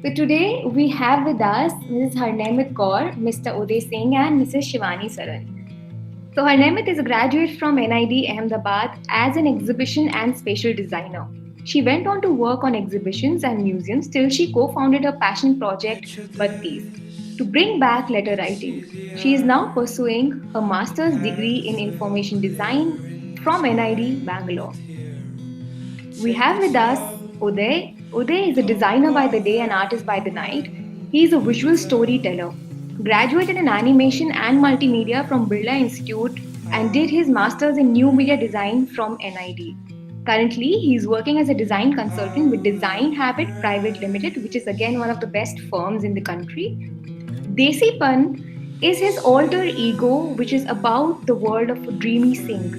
So today we have with us Mrs. Harnemit Kaur, Mr. Uday Singh, and Mrs. Shivani Saran. So Harnemit is a graduate from NID Ahmedabad as an exhibition and spatial designer. She went on to work on exhibitions and museums till she co-founded her passion project Battis to bring back letter writing. She is now pursuing her master's degree in information design from NID Bangalore. We have with us Uday. Uday is a designer by the day and artist by the night. He is a visual storyteller. Graduated in animation and multimedia from Birla Institute and did his master's in new media design from NID. Currently, he is working as a design consultant with Design Habit Private Limited, which is again one of the best firms in the country. Desi Pan is his alter ego, which is about the world of Dreamy Singh.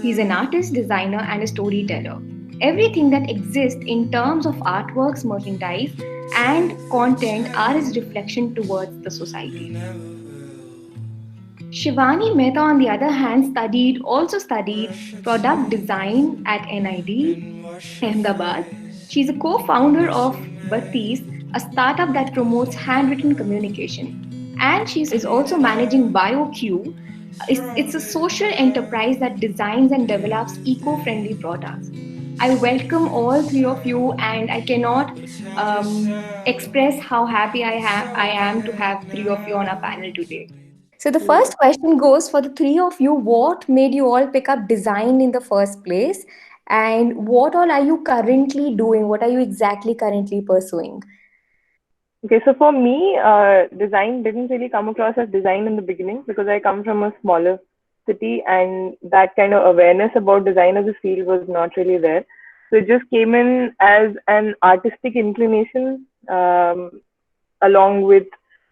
He's an artist, designer, and a storyteller. Everything that exists in terms of artworks, merchandise, and content are his reflection towards the society. Shivani Mehta, on the other hand, also studied product design at NID Ahmedabad. She's a co-founder of Batis, a startup that promotes handwritten communication. And she is also managing BioQ. It's a social enterprise that designs and develops eco-friendly products. I welcome all three of you, and I cannot express how happy I am to have three of you on our panel today. So the first question goes for the three of you. What made you all pick up design in the first place? And what all are you currently doing? What are you exactly currently pursuing? Okay, so for me, design didn't really come across as design in the beginning because I come from a smaller city and that kind of awareness about design as a field was not really there. So it just came in as an artistic inclination, along with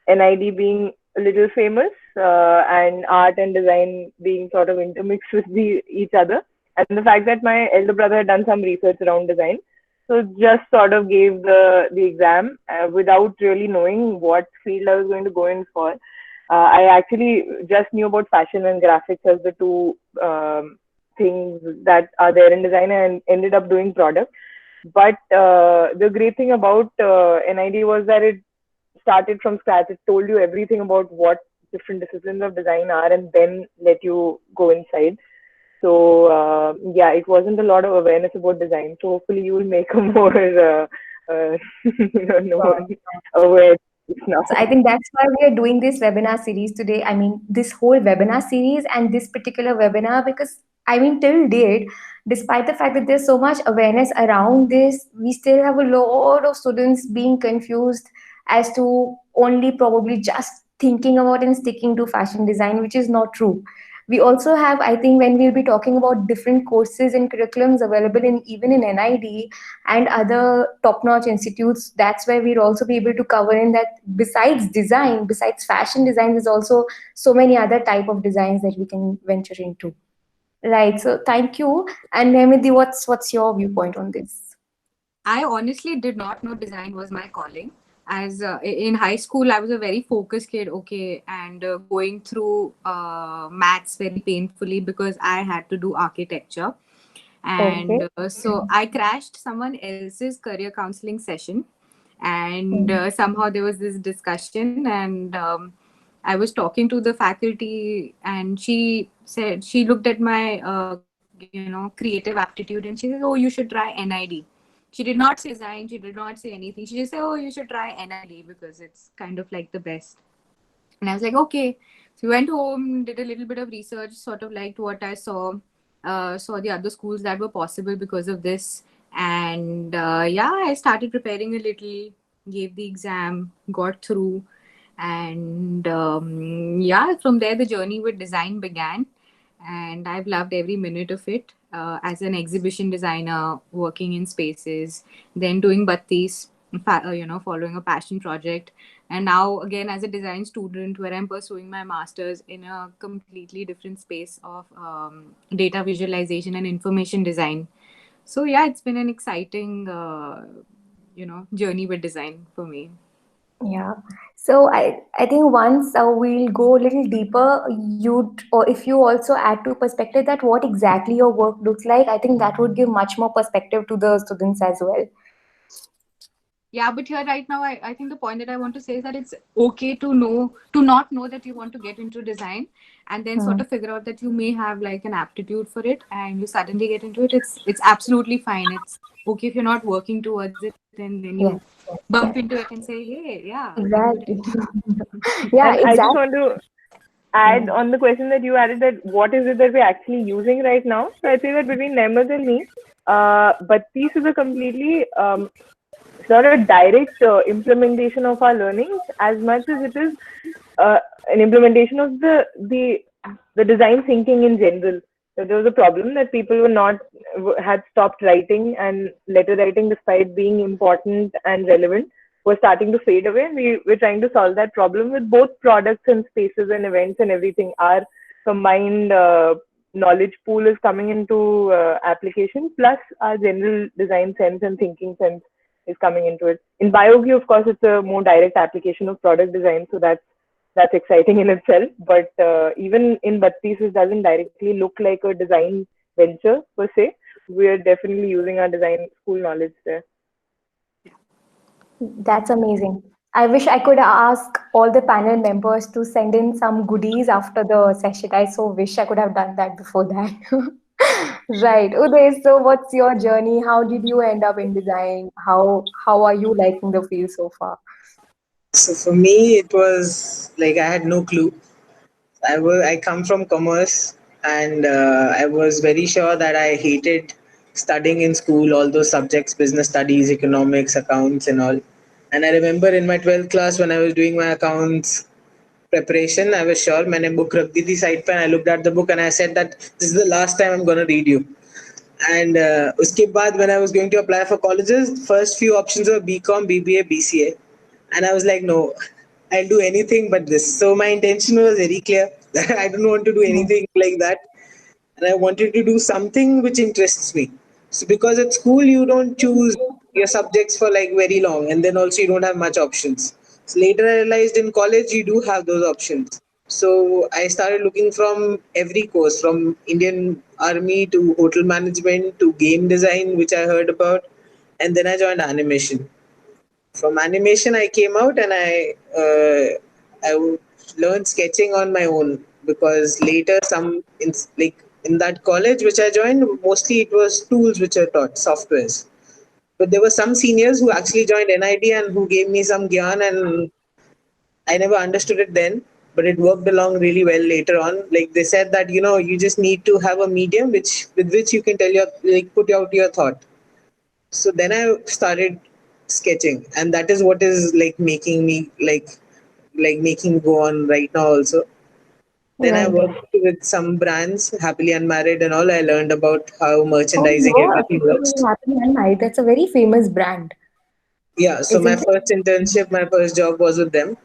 NID being a little famous, and art and design being sort of intermixed with each other. And the fact that my elder brother had done some research around design. So just sort of gave the exam without really knowing what field I was going to go in for. I actually just knew about fashion and graphics as the two things that are there in design and ended up doing product. But the great thing about NID was that it started from scratch. It told you everything about what different disciplines of design are and then let you go inside. So yeah, it wasn't a lot of awareness about design. So hopefully you will make a more known aware now. So I think that's why we are doing this webinar series today. I mean, this whole webinar series and this particular webinar, because I mean, till date, despite the fact that there's so much awareness around this, we still have a lot of students being confused as to only probably just thinking about and sticking to fashion design, which is not true. We also have, I think, when we'll be talking about different courses and curriculums available in even in NID and other top-notch institutes, that's where we'll also be able to cover in that besides design, besides fashion design, there's also so many other type of designs that we can venture into. Right. So thank you. And Nehmidi, what's your viewpoint on this? I honestly did not know design was my calling. As in high school, I was a very focused kid, okay, and going through maths very painfully because I had to do architecture. Okay. And so I crashed someone else's career counseling session. And somehow there was this discussion, and I was talking to the faculty, and she said, she looked at my, creative aptitude, and she said, "Oh, you should try NID." She did not say design. She did not say anything. She just said, "Oh, you should try NID because it's kind of like the best." And I was like, "Okay." So we went home, did a little bit of research, sort of liked what I saw, saw the other schools that were possible because of this. And yeah, I started preparing a little, gave the exam, got through. And yeah, from there, the journey with design began. And I've loved every minute of it, as an exhibition designer, working in spaces, then doing Battis, following a passion project, and now again as a design student where I'm pursuing my master's in a completely different space of data visualization and information design. So yeah, it's been an exciting, journey with design for me. Yeah. So I think once we'll go a little deeper, you'd or if you also add to perspective that what exactly your work looks like, I think that would give much more perspective to the students as well. Yeah, but here right now, I think the point that I want to say is that it's okay to not know that you want to get into design, and then sort Hmm. of figure out that you may have like an aptitude for it, and you suddenly get into it. It's absolutely fine. It's okay if you're not working towards it, and then you Yes, yes, bump yes. into it and say, hey, yeah, I'm good at Exactly. it. Yeah, And I just exactly. want to add Yeah. on the question that you added, that what is it that we're actually using right now. So I'd say that between Nehmad and me, but this is a completely it's not a direct implementation of our learnings as much as it is uh, an implementation of the design thinking in general. So there was a problem that people were not had stopped writing, and letter writing, despite being important and relevant, was starting to fade away. And we're trying to solve that problem with both products and spaces and events and everything. Our combined knowledge pool is coming into application, plus our general design sense and thinking sense is coming into it. In BioQ, of course, it's a more direct application of product design, so that's exciting in itself. But even in Battis, it doesn't directly look like a design venture per se. We're definitely using our design school knowledge there. That's amazing. I wish I could ask all the panel members to send in some goodies after the session. I so wish I could have done that before that. Right. Uday, so what's your journey? How did you end up in design? How are you liking the field so far? So for me, it was like I had no clue. I come from commerce, and I was very sure that I hated studying in school all those subjects: business studies, economics, accounts, and all. And I remember in my 12th class when I was doing my accounts preparation, I was sure मैंने book रख दी थी side पे, and I looked at the book and I said that this is the last time I'm gonna read you. And उसके बाद when I was going to apply for colleges, first few options were BCom, BBA, BCA, and I was like, no, I'll do anything but this. So my intention was very clear that I don't want to do Hmm. anything like that, and I wanted to do something which interests me. So because at school you don't choose your subjects for like very long, and then also you don't have much options. So later I realized in college you do have those options. So I started looking from every course, from Indian Army to hotel management to game design, which I heard about, and then I joined animation. From animation I came out, and I learned sketching on my own, because later some in, like in that college which I joined, mostly it was tools which are taught, softwares. But there were some seniors who actually joined NID and who gave me some gyan, and I never understood it then, but it worked along really well later on. Like they said that you just need to have a medium which with which you can tell your like put out your thought. So then I started sketching, and that is what is like making me like making me go on right now also. Then I Right. worked with some brands, happily unmarried and all. I learned about how Oh, merchandising you're everything works. officially Happy Unmarried. That's a very famous brand, Yeah, so my isn't it? first internship, my first job was with them.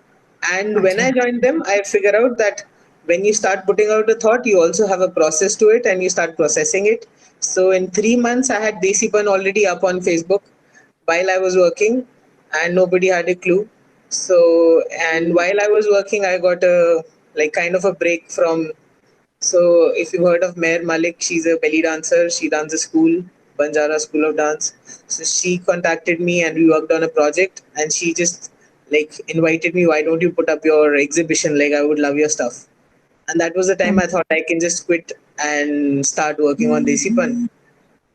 And when I Acha. joined them, I figured out that when you start putting out a thought, you also have a process to it and you start processing it. So in 3 months, I had Desipan already up on Facebook while I was working, and nobody had a clue. So, and while I was working, I got a like kind of a break from. So, if you've heard of Mayor Malik, she's a belly dancer. She runs a school, Banjara School of Dance. So she contacted me and we worked on a project. And she just like invited me, why don't you put up your exhibition? Like I would love your stuff. And that was the time I thought I can just quit and start working on Desipan.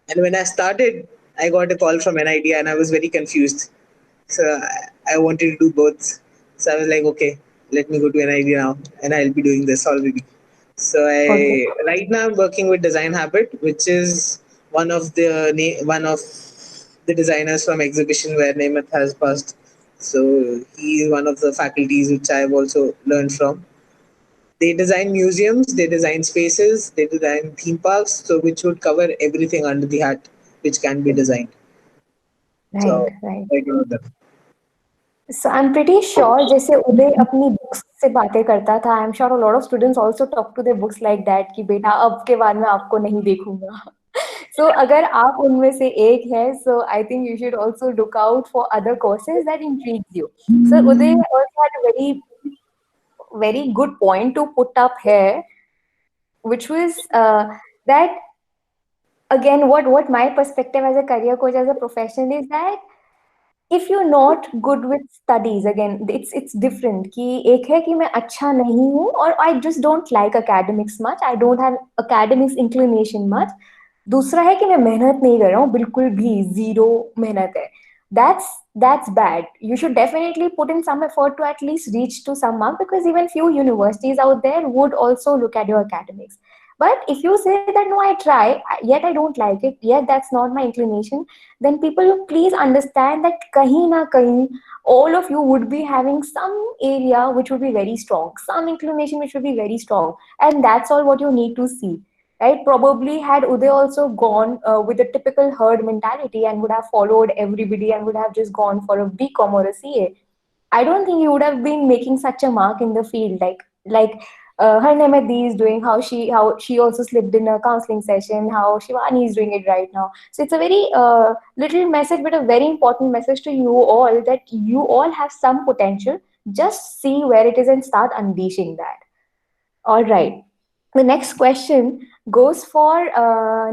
And when I started, I got a call from NID and I was very confused. So I wanted to do both. So I was like, okay, let me go to NID now, and I'll be doing this already. So Okay. I right now I'm working with Design Habit, which is one of the designers from exhibition where Namath has passed. So he is one of the faculties which I've also learned from. They design museums, they design spaces, they design theme parks, so which would cover everything under the hat which can be designed. Right, So right. I know that. So I'm pretty sure जैसे उदय अपनी books से बातें करता था, I'm sure a lot of students also talk to their books like that कि बेटा अब के बाद मैं आपको नहीं देखूंगा. So अगर आप उनमें से एक है, so I think you should also look out for other courses that intrigues you. So Uday also had a very good point to put up here, which was that again what my perspective as a career coach, as a professional, is that if you're not good with studies, again it's different कि एक है कि मैं अच्छा नहीं हूँ और I just don't like academics much, I don't have academics inclination much. दूसरा है कि मैं मेहनत नहीं कर रहा हूँ, बिल्कुल भी जीरो मेहनत है. That's bad. You should definitely put in some effort to at least reach to some mark, because even few universities out there would also look at your academics. But if you say that no, I try, yet I don't like it, yet that's not my inclination, then people please understand that kahin na kahin, all of you would be having some area which would be very strong, some inclination which would be very strong, and that's all what you need to see. Right? Probably had Uday also gone with a typical herd mentality and would have followed everybody and would have just gone for a BCom or a CA, I don't think he would have been making such a mark in the field. Her name is doing, how she also slipped in a counseling session, how Shivani is doing it right now. So it's a very little message, but a very important message to you all, that you all have some potential. Just see where it is and start unleashing that. All right. The next question goes for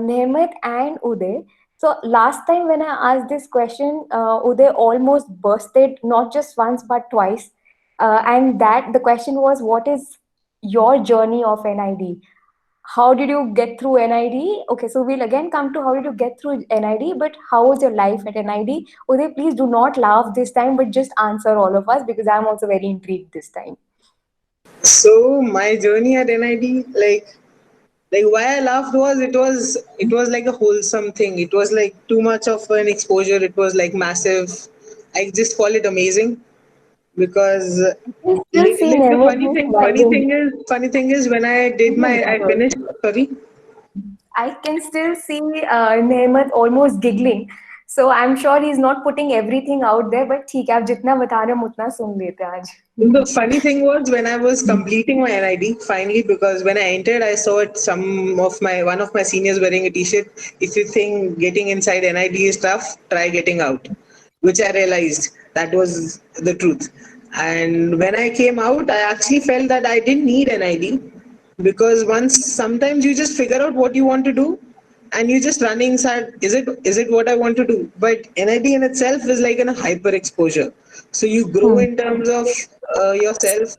Nehmet and Uday. So last time when I asked this question, Uday almost bursted not just once but twice. And that the question was, what is your journey of NID? How did you get through NID? Okay, so we'll again come to how did you get through NID, but how was your life at NID? Uday, please do not laugh this time, but just answer all of us, because I'm also very intrigued this time. So my journey at NID, like why I laughed was it was like a wholesome thing. It was like too much of an exposure. It was like massive. I just call it amazing because You still see the Nehmet funny just thing funny smiling. thing is funny thing is when I finished, sorry. I can still see Nehmet almost giggling. So I'm sure he's not putting everything out there, but ठीक है, आप जितना बता रहे हो हम उतना सुन लेते हैं आज. The funny thing was when I was completing my NID finally, because when I entered, I saw it, one of my seniors wearing a T-shirt. If you think getting inside NID is tough, try getting out, which I realized that was the truth. And when I came out, I actually felt that I didn't need NID because once sometimes you just figure out what you want to do and you just running inside, is it what I want to do? But NID in itself is like in a hyper exposure, so you grow in terms of yourself.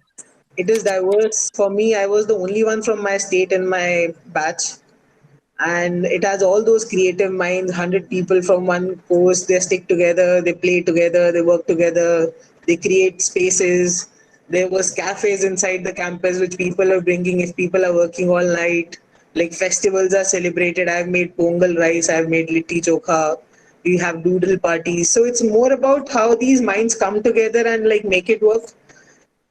It is diverse. For me, I was the only one from my state in my batch, and it has all those creative minds. 100 people from one course, they stick together, they play together, they work together, they create spaces. There was cafes inside the campus which people are bringing if people are working all night. Like festivals are celebrated. I've made pongal rice, I've made litti chokha, we have doodle parties. So it's more about how these minds come together and like make it work.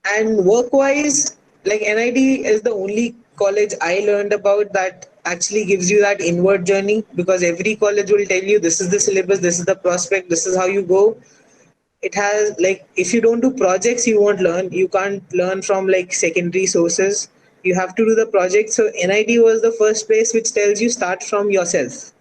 And work wise, like NID is the only college I learned about that actually gives you that inward journey, because every college will tell you this is the syllabus, this is the prospect, this is how you go. It has, like, if you don't do projects, you won't learn. You can't learn from like secondary sources. You have to do the project. So NID was the first place which tells you start from yourself.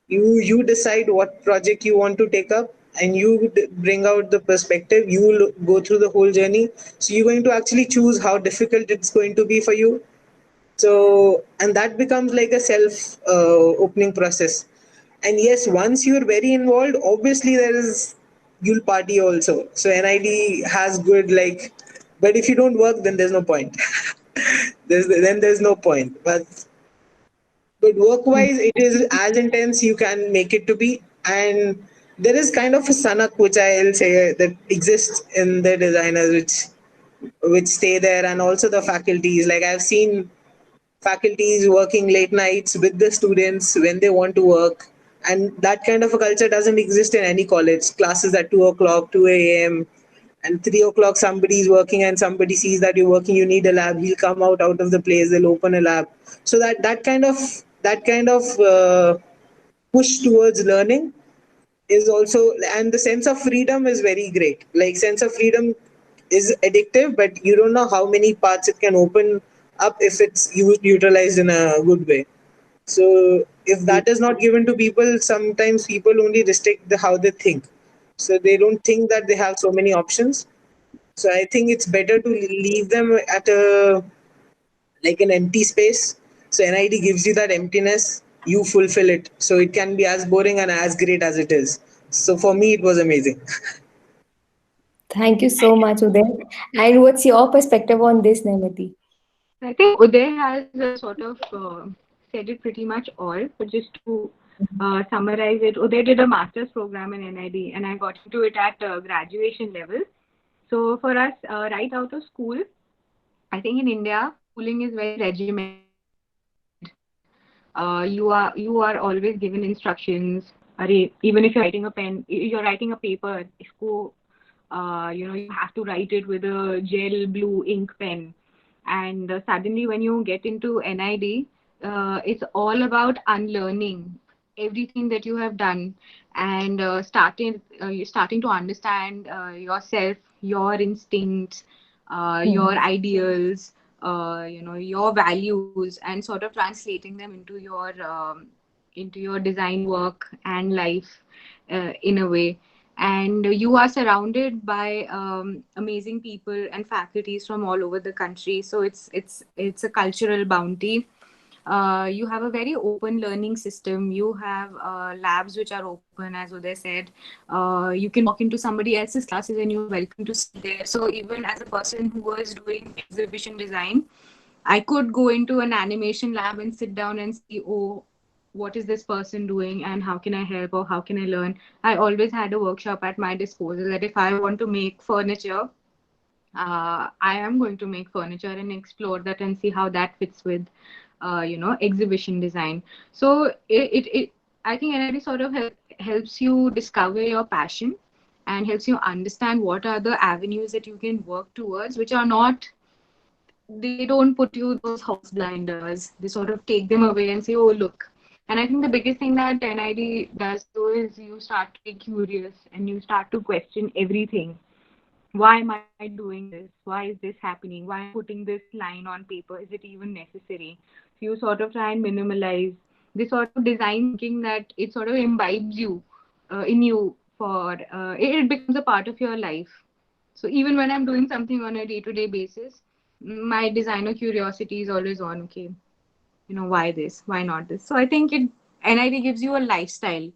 You decide what project you want to take up, and you bring out the perspective. You will go through the whole journey, so you're going to actually choose how difficult it's going to be for you. So, and that becomes like a self opening process. And yes, once you're very involved, obviously there is, you'll party also. So NID has good, like, but if you don't work, then there's no point. There's no point. But work wise, it is as intense you can make it to be. And there is kind of a sanak which I'll say that exists in the designers which stay there, and also the faculties. Like I've seen faculties working late nights with the students when they want to work, and that kind of a culture doesn't exist in any college. Classes at 2 o'clock, 2 a.m., and 3 o'clock somebody is working and somebody sees that you're working, you need a lab, he'll come out of the place, they'll open a lab. So that kind of push towards learning is also, and the sense of freedom is very great. Like sense of freedom is addictive, but you don't know how many paths it can open up if it's utilized in a good way. So if that is not given to people, sometimes people only restrict how they think, so they don't think that they have so many options. So I think it's better to leave them at a, like, an empty space. So NID gives you that emptiness, you fulfill it. So it can be as boring and as great as it is. So for me, it was amazing. Thank you so much, Uday. And what's your perspective on this, Naimati? I think Uday has sort of said it pretty much all, but just to summarize it, Uday did a master's program in NID, and I got into it at graduation level. So for us, right out of school, I think in India, schooling is very regimented. You are always given instructions. Even if you're writing a paper, you have to write it with a gel blue ink pen. And suddenly, when you get into NID, it's all about unlearning everything that you have done and you're starting to understand yourself, your instincts, your ideals, your values, and sort of translating them into your design work and life in a way. And you are surrounded by amazing people and faculties from all over the country, so it's a cultural bounty. You have a very open learning system. You have labs which are open, as Uday said. You can walk into somebody else's classes and you're welcome to sit there. So even as a person who was doing exhibition design, I could go into an animation lab and sit down and see, oh, what is this person doing and how can I help or how can I learn? I always had a workshop at my disposal that if I want to make furniture, I am going to make furniture and explore that and see how that fits with, exhibition design. So I think NID sort of helps you discover your passion and helps you understand what are the avenues that you can work towards, which are not, they don't put you those horse blinders. They sort of take them away and say, oh, look. And I think the biggest thing that NID does though is you start to be curious and you start to question everything. Why am I doing this? Why is this happening? Why am I putting this line on paper? Is it even necessary? So you sort of try and minimalize this sort of design thinking, that it sort of imbibes you in you for it becomes a part of your life. So even when I'm doing something on a day-to-day basis, my designer curiosity is always on. Okay, why this? Why not this? So I think NID gives you a lifestyle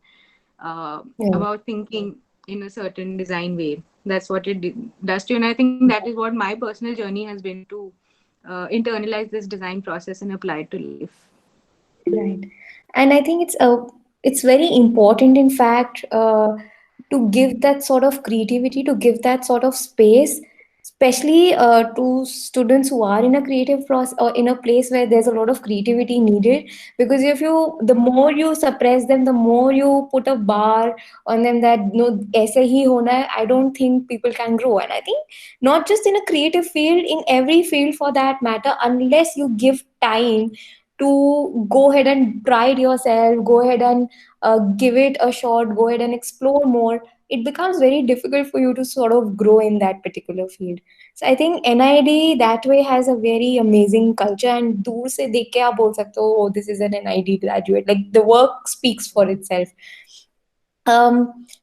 Yeah. about thinking in a certain design way. That's what it does to you. And I think that is what my personal journey has been to internalize this design process and apply it to life. Right. And I think it's very important, in fact, to give that sort of creativity, to give that sort of space, especially to students who are in a creative process or in a place where there's a lot of creativity needed. Because the more you suppress them, the more you put a bar on them that no, aise hi hona hai, I don't think people can grow. And I think not just in a creative field, in every field for that matter, unless you give time to go ahead and try it yourself, go ahead and give it a shot, go ahead and explore more, it becomes very difficult for you to sort of grow in that particular field. So I think NID that way has a very amazing culture, and दूर से देख के आप बोल सकते हो, oh, this is an NID graduate. Like the work speaks for itself.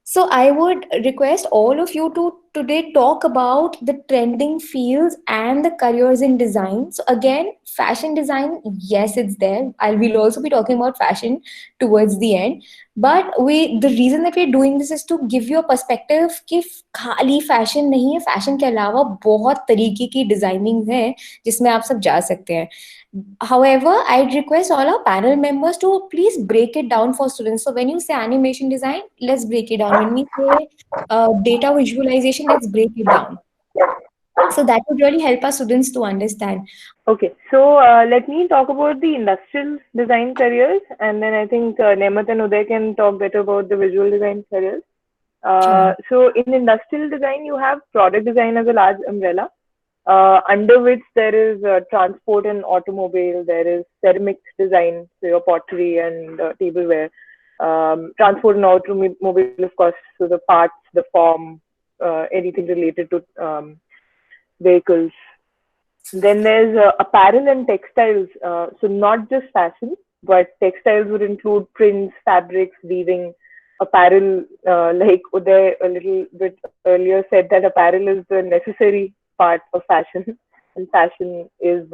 So I would request all of you to today talk about the trending fields and the careers in design. So again, fashion design, yes, it's there. I will also be talking about fashion towards the end. But the reason that we're doing this is to give you a perspective कि खाली fashion नहीं है, fashion के अलावा बहुत तरीके की designing है जिसमें आप सब जा सकते हैं. However, I'd request all our panel members to please break it down for students. So when you say animation design, let's break it down. When we say data visualization, let's break it down. So that would really help our students to understand. Okay, so let me talk about the industrial design careers, and then I think Nemat and Uday can talk better about the visual design careers. So in industrial design, you have product design as a large umbrella, under which there is transport and automobile, there is ceramic design, so your pottery and tableware, transport and automobile, of course, so the parts, the form, anything related to vehicles. Then there's apparel and textiles, so not just fashion, but textiles would include prints, fabrics, weaving, apparel, like Uday a little bit earlier said that apparel is the necessary part of fashion, and fashion is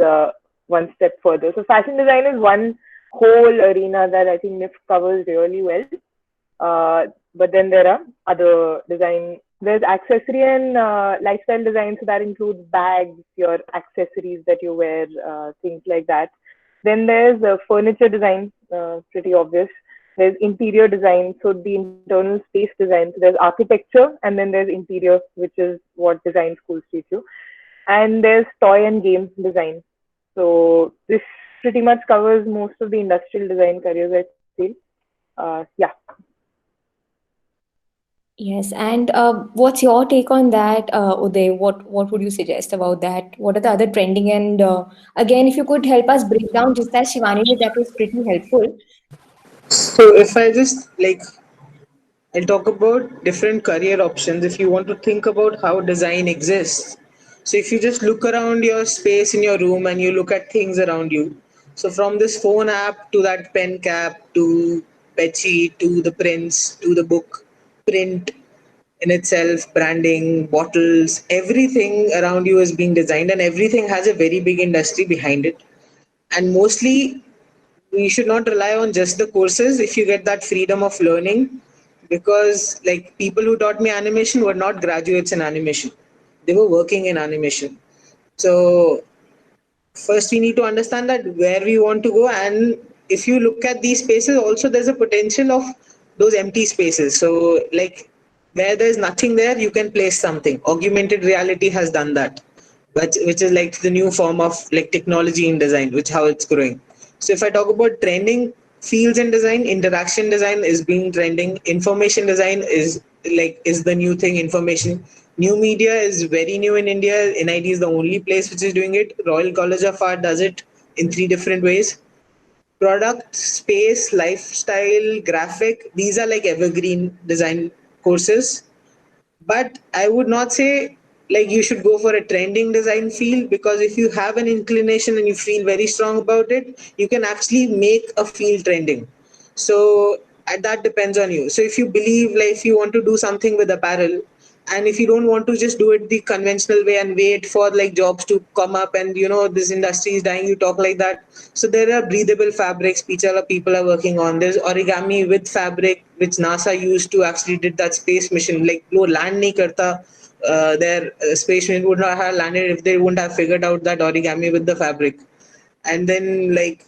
one step further. So fashion design is one whole arena that I think NIF covers really well. But then there are other design There's accessory and lifestyle design, so that includes bags, your accessories that you wear, things like that. Then there's furniture design, pretty obvious. There's interior design, so the internal space design. So there's architecture, and then there's interior, which is what design schools teach you. And there's toy and game design. So this pretty much covers most of the industrial design careers, I feel. Yeah. Yes, and what's your take on that, Uday? What would you suggest about that? What are the other trending? And again, if you could help us break down just as Shivani did, that was pretty helpful. So if I just I'll talk about different career options if you want to think about how design exists. So if you just look around your space in your room and you look at things around you. So from this phone app to that pen cap to Petsy to the prints to the book, print in itself, branding, bottles, everything around you is being designed and everything has a very big industry behind it. And mostly we should not rely on just the courses if you get that freedom of learning, because like people who taught me animation were not graduates in animation, they were working in animation. So first we need to understand that where we want to go, and if you look at these spaces also there's a potential of those empty spaces. So like where there's nothing there you can place something. Augmented reality has done that, which is like the new form of like technology in design, which how it's growing. So if I talk about trending fields in design, interaction design is being trending, information design is the new thing. Information new media is very new in India. NIT is the only place which is doing it. Royal College of Art does it in 3 different ways. Product, space, lifestyle, graphic, these are like evergreen design courses. But I would not say like you should go for a trending design field, because if you have an inclination and you feel very strong about it, you can actually make a field trending. So that depends on you. So if you believe like if you want to do something with apparel, and if you don't want to just do it the conventional way and wait for like jobs to come up and this industry is dying, you talk like that. So there are breathable fabrics which a lot of people are working on. There's origami with fabric which NASA used to actually did that space mission. Like no land nahi karta, their space mission would not have landed if they wouldn't have figured out that origami with the fabric. And then like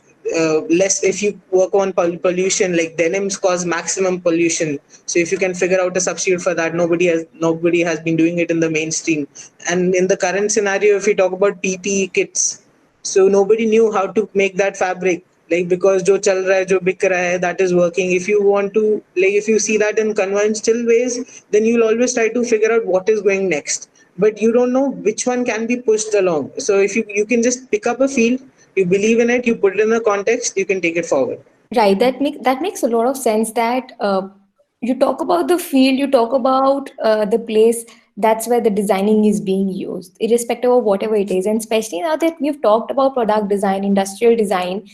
less if you work on pollution, like denims cause maximum pollution. So if you can figure out a substitute for that, nobody has been doing it in the mainstream. And in the current scenario, if we talk about PPE kits, so nobody knew how to make that fabric, like because jo chal raha hai, jo bik raha hai, that is working. If you want to like if you see that in conventional ways, then you'll always try to figure out what is going next, but you don't know which one can be pushed along. So if you can just pick up a field, you believe in it, you put it in a context, you can take it forward. Right, that makes a lot of sense that you talk about the field, you talk about the place that's where the designing is being used, irrespective of whatever it is. And especially now that we've talked about product design, industrial design,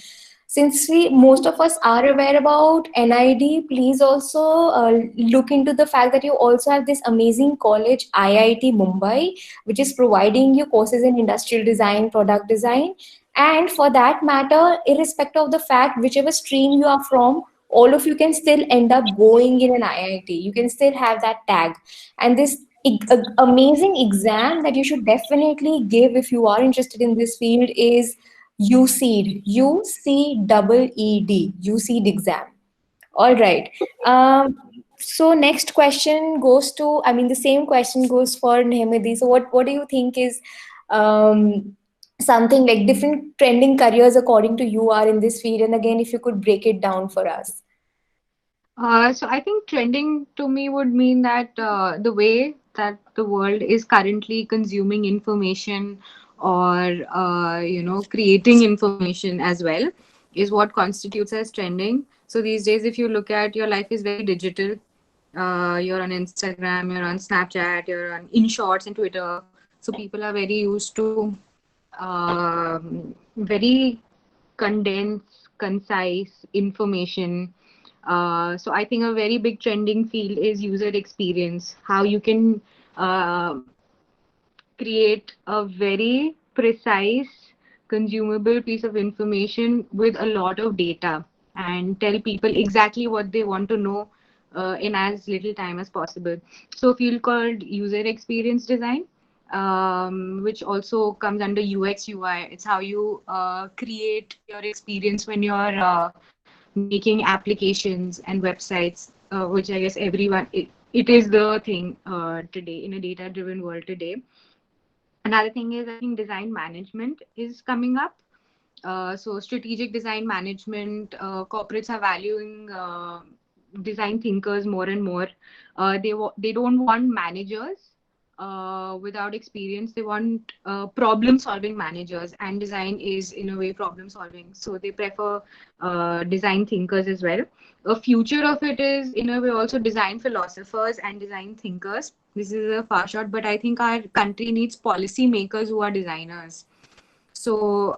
since we most of us are aware about NID, please also look into the fact that you also have this amazing college, IIT Mumbai, which is providing you courses in industrial design, product design, and for that matter, irrespective of the fact whichever stream you are from, all of you can still end up going in an IIT. You can still have that tag. And this amazing exam that you should definitely give if you are interested in this field is UCEED, UCEED exam. All right. So next question goes to, I mean, the same question goes for Nehmedi. So what do you think is um, something like different trending careers according to you are in this field? And again, if you could break it down for us. So I think trending to me would mean that the way that the world is currently consuming information or creating information as well is what constitutes as trending. So these days, if you look at, your life is very digital. You're on Instagram, you're on Snapchat, you're on in Shorts and Twitter. So people are very used to very condensed, concise information. So I think a very big trending field is user experience. How you can create a very precise, consumable piece of information with a lot of data and tell people exactly what they want to know in as little time as possible. So a field called user experience design, which also comes under UX UI. It's how you create your experience when you're making applications and websites, which I guess everyone, it is the thing today in a data driven world today. Another thing is, I think design management is coming up. So strategic design management, corporates are valuing design thinkers more and more. They don't want managers without experience. They want problem solving managers, and design is in a way problem solving. So they prefer design thinkers as well. A future of it is in a way also design philosophers and design thinkers. This is a far shot, but I think our country needs policy makers who are designers. So,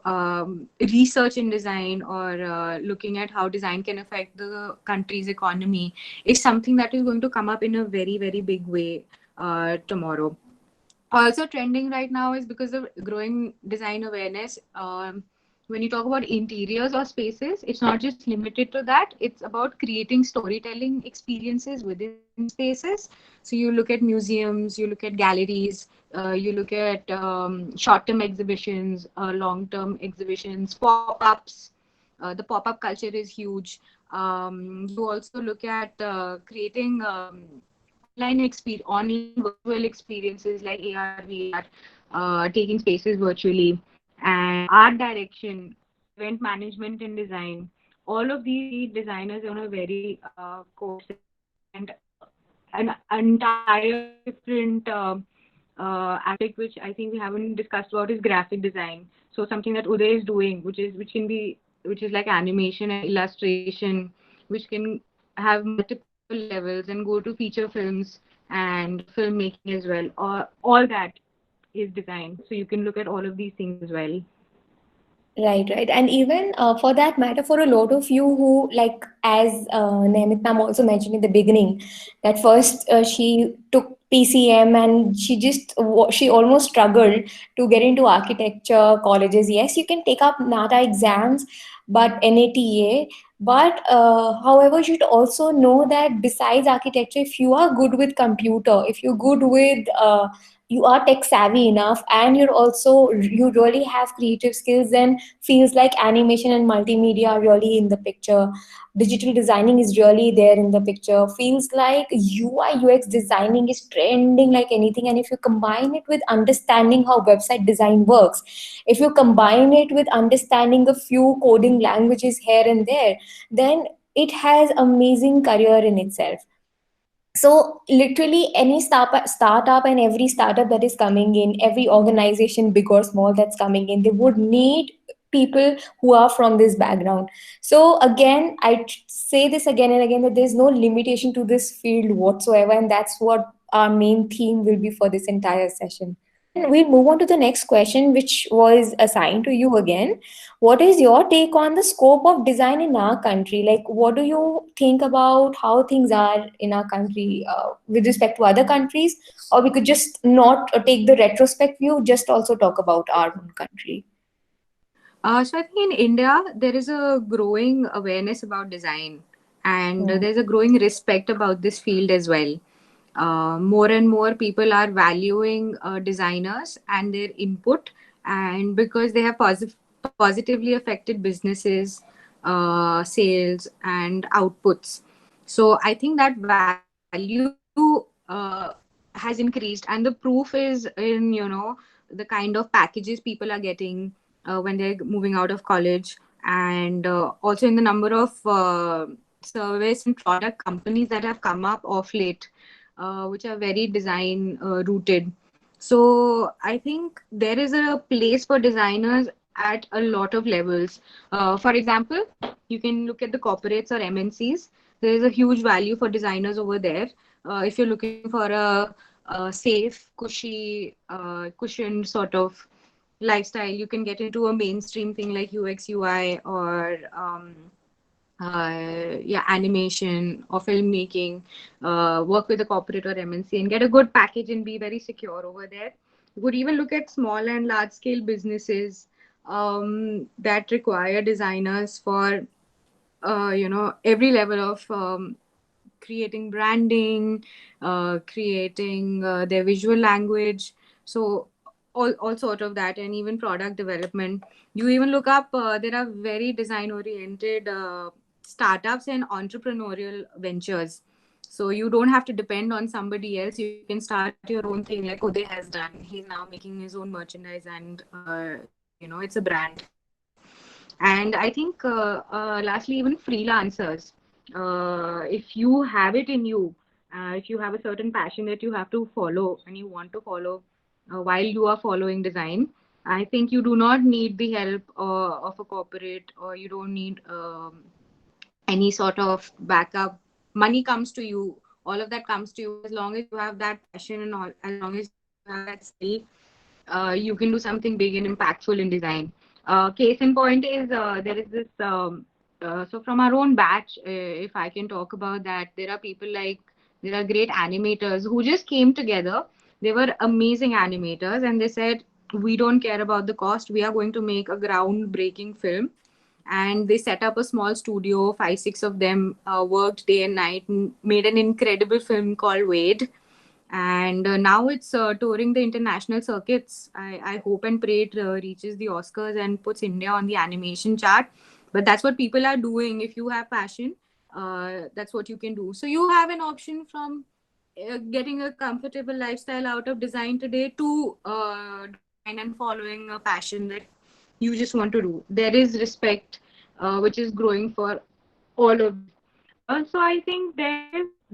research in design or looking at how design can affect the country's economy is something that is going to come up in a very, very big way tomorrow. Also, trending right now is because of growing design awareness. When you talk about interiors or spaces, it's not just limited to that, it's about creating storytelling experiences within spaces. So, you look at museums, you look at galleries, you look at short term exhibitions, long term exhibitions, pop ups. The pop up culture is huge. You also look at creating online virtual experiences like AR, VR, taking spaces virtually, and art direction, event management and design. All of these designers on a very course, and an entire different aspect which I think we haven't discussed about is graphic design. So something that Uday is doing, which is like animation and illustration, which can have multiple levels and go to feature films and filmmaking as well. All that is design. So you can look at all of these things as well. Right, right. And even for that matter, for a lot of you who, like, as Naimit ma'am also mentioned in the beginning, that first she took PCM and she almost struggled to get into architecture colleges. Yes, you can take up NATA exams, but NATA. But however, you should also know that besides architecture, if you are good with computer, if you're good with you are tech savvy enough, and you really have creative skills, then feels like animation and multimedia are really in the picture. Digital designing is really there in the picture. Feels like UI UX designing is trending like anything. And if you combine it with understanding how website design works, if you combine it with understanding a few coding languages here and there, then it has amazing career in itself. So literally any startup and every startup that is coming in, every organization, big or small, that's coming in, they would need people who are from this background. So again, say this again and again, that there's no limitation to this field whatsoever, and that's what our main theme will be for this entire session. We'll move on to the next question, which was assigned to you again. What is your take on the scope of design in our country? Like, what do you think about how things are in our country with respect to other countries? Or we could just not take the retrospect view, just also talk about our own country. So I think in India there is a growing awareness about design, and there's a growing respect about this field as well. More and more people are valuing designers and their input, and because they have positively affected businesses, sales, and outputs. So I think that value has increased, and the proof is in the kind of packages people are getting when they're moving out of college, and also in the number of service and product companies that have come up of late, which are very design rooted. So I think there is a place for designers at a lot of levels. For example, you can look at the corporates or MNCs. There is a huge value for designers over there. If you're looking for a safe, cushioned sort of lifestyle, you can get into a mainstream thing like UX, UI, or animation or filmmaking, work with a corporate or MNC and get a good package and be very secure over there. You could even look at small and large scale businesses that require designers for every level of creating branding, creating their visual language. So all sort of that, and even product development. You even look up, there are very design oriented startups and entrepreneurial ventures. So you don't have to depend on somebody else. You can start your own thing, like Uday has done. He's now making his own merchandise, and it's a brand. And I think, lastly, even freelancers. If you have it in you, if you have a certain passion that you have to follow and you want to follow while you are following design, I think you do not need the help of a corporate, or you don't need any sort of backup. Money comes to you. All of that comes to you as long as you have that passion, and all, as long as you have that skill, you can do something big and impactful in design. Case in point is, there is this. So from our own batch, if I can talk about that, there are great animators who just came together. They were amazing animators, and they said, "We don't care about the cost. We are going to make a groundbreaking film." And they set up a small studio. 5, 6 of them worked day and night and made an incredible film called Wade. And now it's touring the international circuits. I hope and pray it reaches the Oscars and puts India on the animation chart. But that's what people are doing. If you have passion, that's what you can do. So you have an option from getting a comfortable lifestyle out of design today to design and following a passion that you just want to do. There is respect, which is growing for all of this. So I think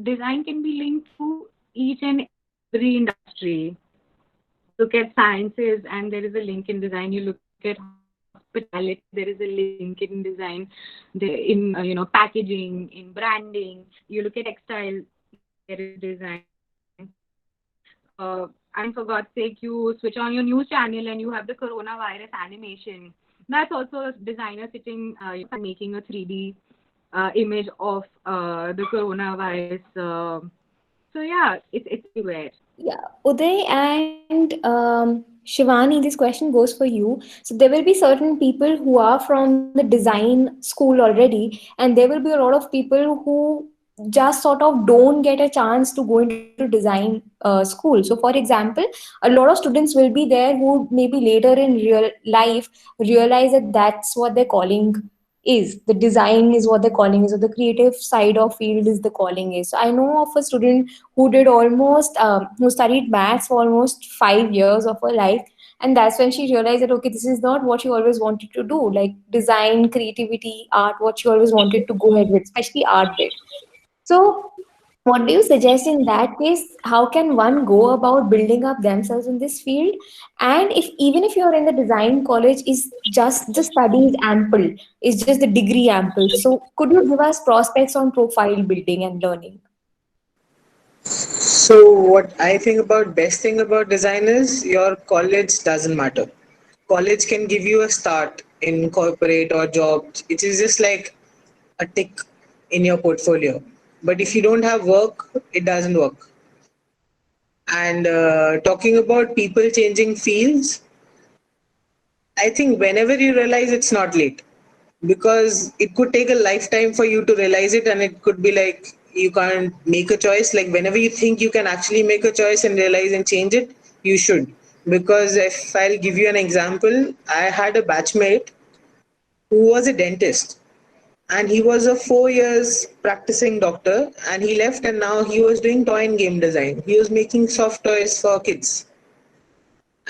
design can be linked to each and every industry. Look at sciences, and there is a link in design. You look at hospitality, there is a link in design. In packaging, in branding. You look at textile, there is design. And for God's sake, you switch on your news channel and you have the coronavirus animation. That's also a designer sitting making a 3D image of the coronavirus. So yeah, it's everywhere. Yeah, Uday and Shivani, this question goes for you. So there will be certain people who are from the design school already, and there will be a lot of people who just sort of don't get a chance to go into design school. So, for example, a lot of students will be there who maybe later in real life realize that that's what their calling is. The design is what the calling is, or the creative side of field is the calling is. So I know of a student who studied maths for almost 5 years of her life, and that's when she realized that okay, this is not what she always wanted to do, like design, creativity, art, what she always wanted to go ahead with, especially art bit. So what do you suggest in that case? How can one go about building up themselves in this field? And if even if you're in the design college, is just the studies ample, is just the degree ample, so could you give us prospects on profile building and learning? So what I think about best thing about design is your college doesn't matter. College can give you a start in corporate or jobs. It is just like a tick in your portfolio. But if you don't have work, it doesn't work. And talking about people changing fields, I think whenever you realize it's not late, because it could take a lifetime for you to realize it, and it could be like you can't make a choice. Like whenever you think you can actually make a choice and realize and change it, you should. Because if I'll give you an example, I had a batchmate who was a dentist, and he was a 4 years practicing doctor, and he left and now he was doing toy and game design. He was making soft toys for kids.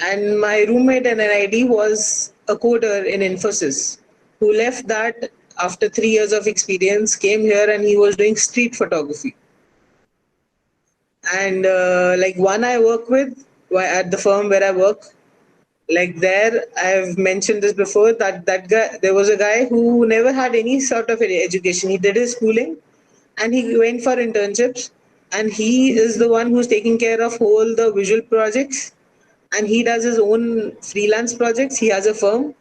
And my roommate in NID was a coder in Infosys who left that after 3 years of experience, came here, and he was doing street photography. And like one I work with at the firm where I work, like there I've mentioned this before, that guy, there was a guy who never had any sort of education. He did his schooling and he went for internships, and he is the one who's taking care of all the visual projects, and he does his own freelance projects. He has a firm,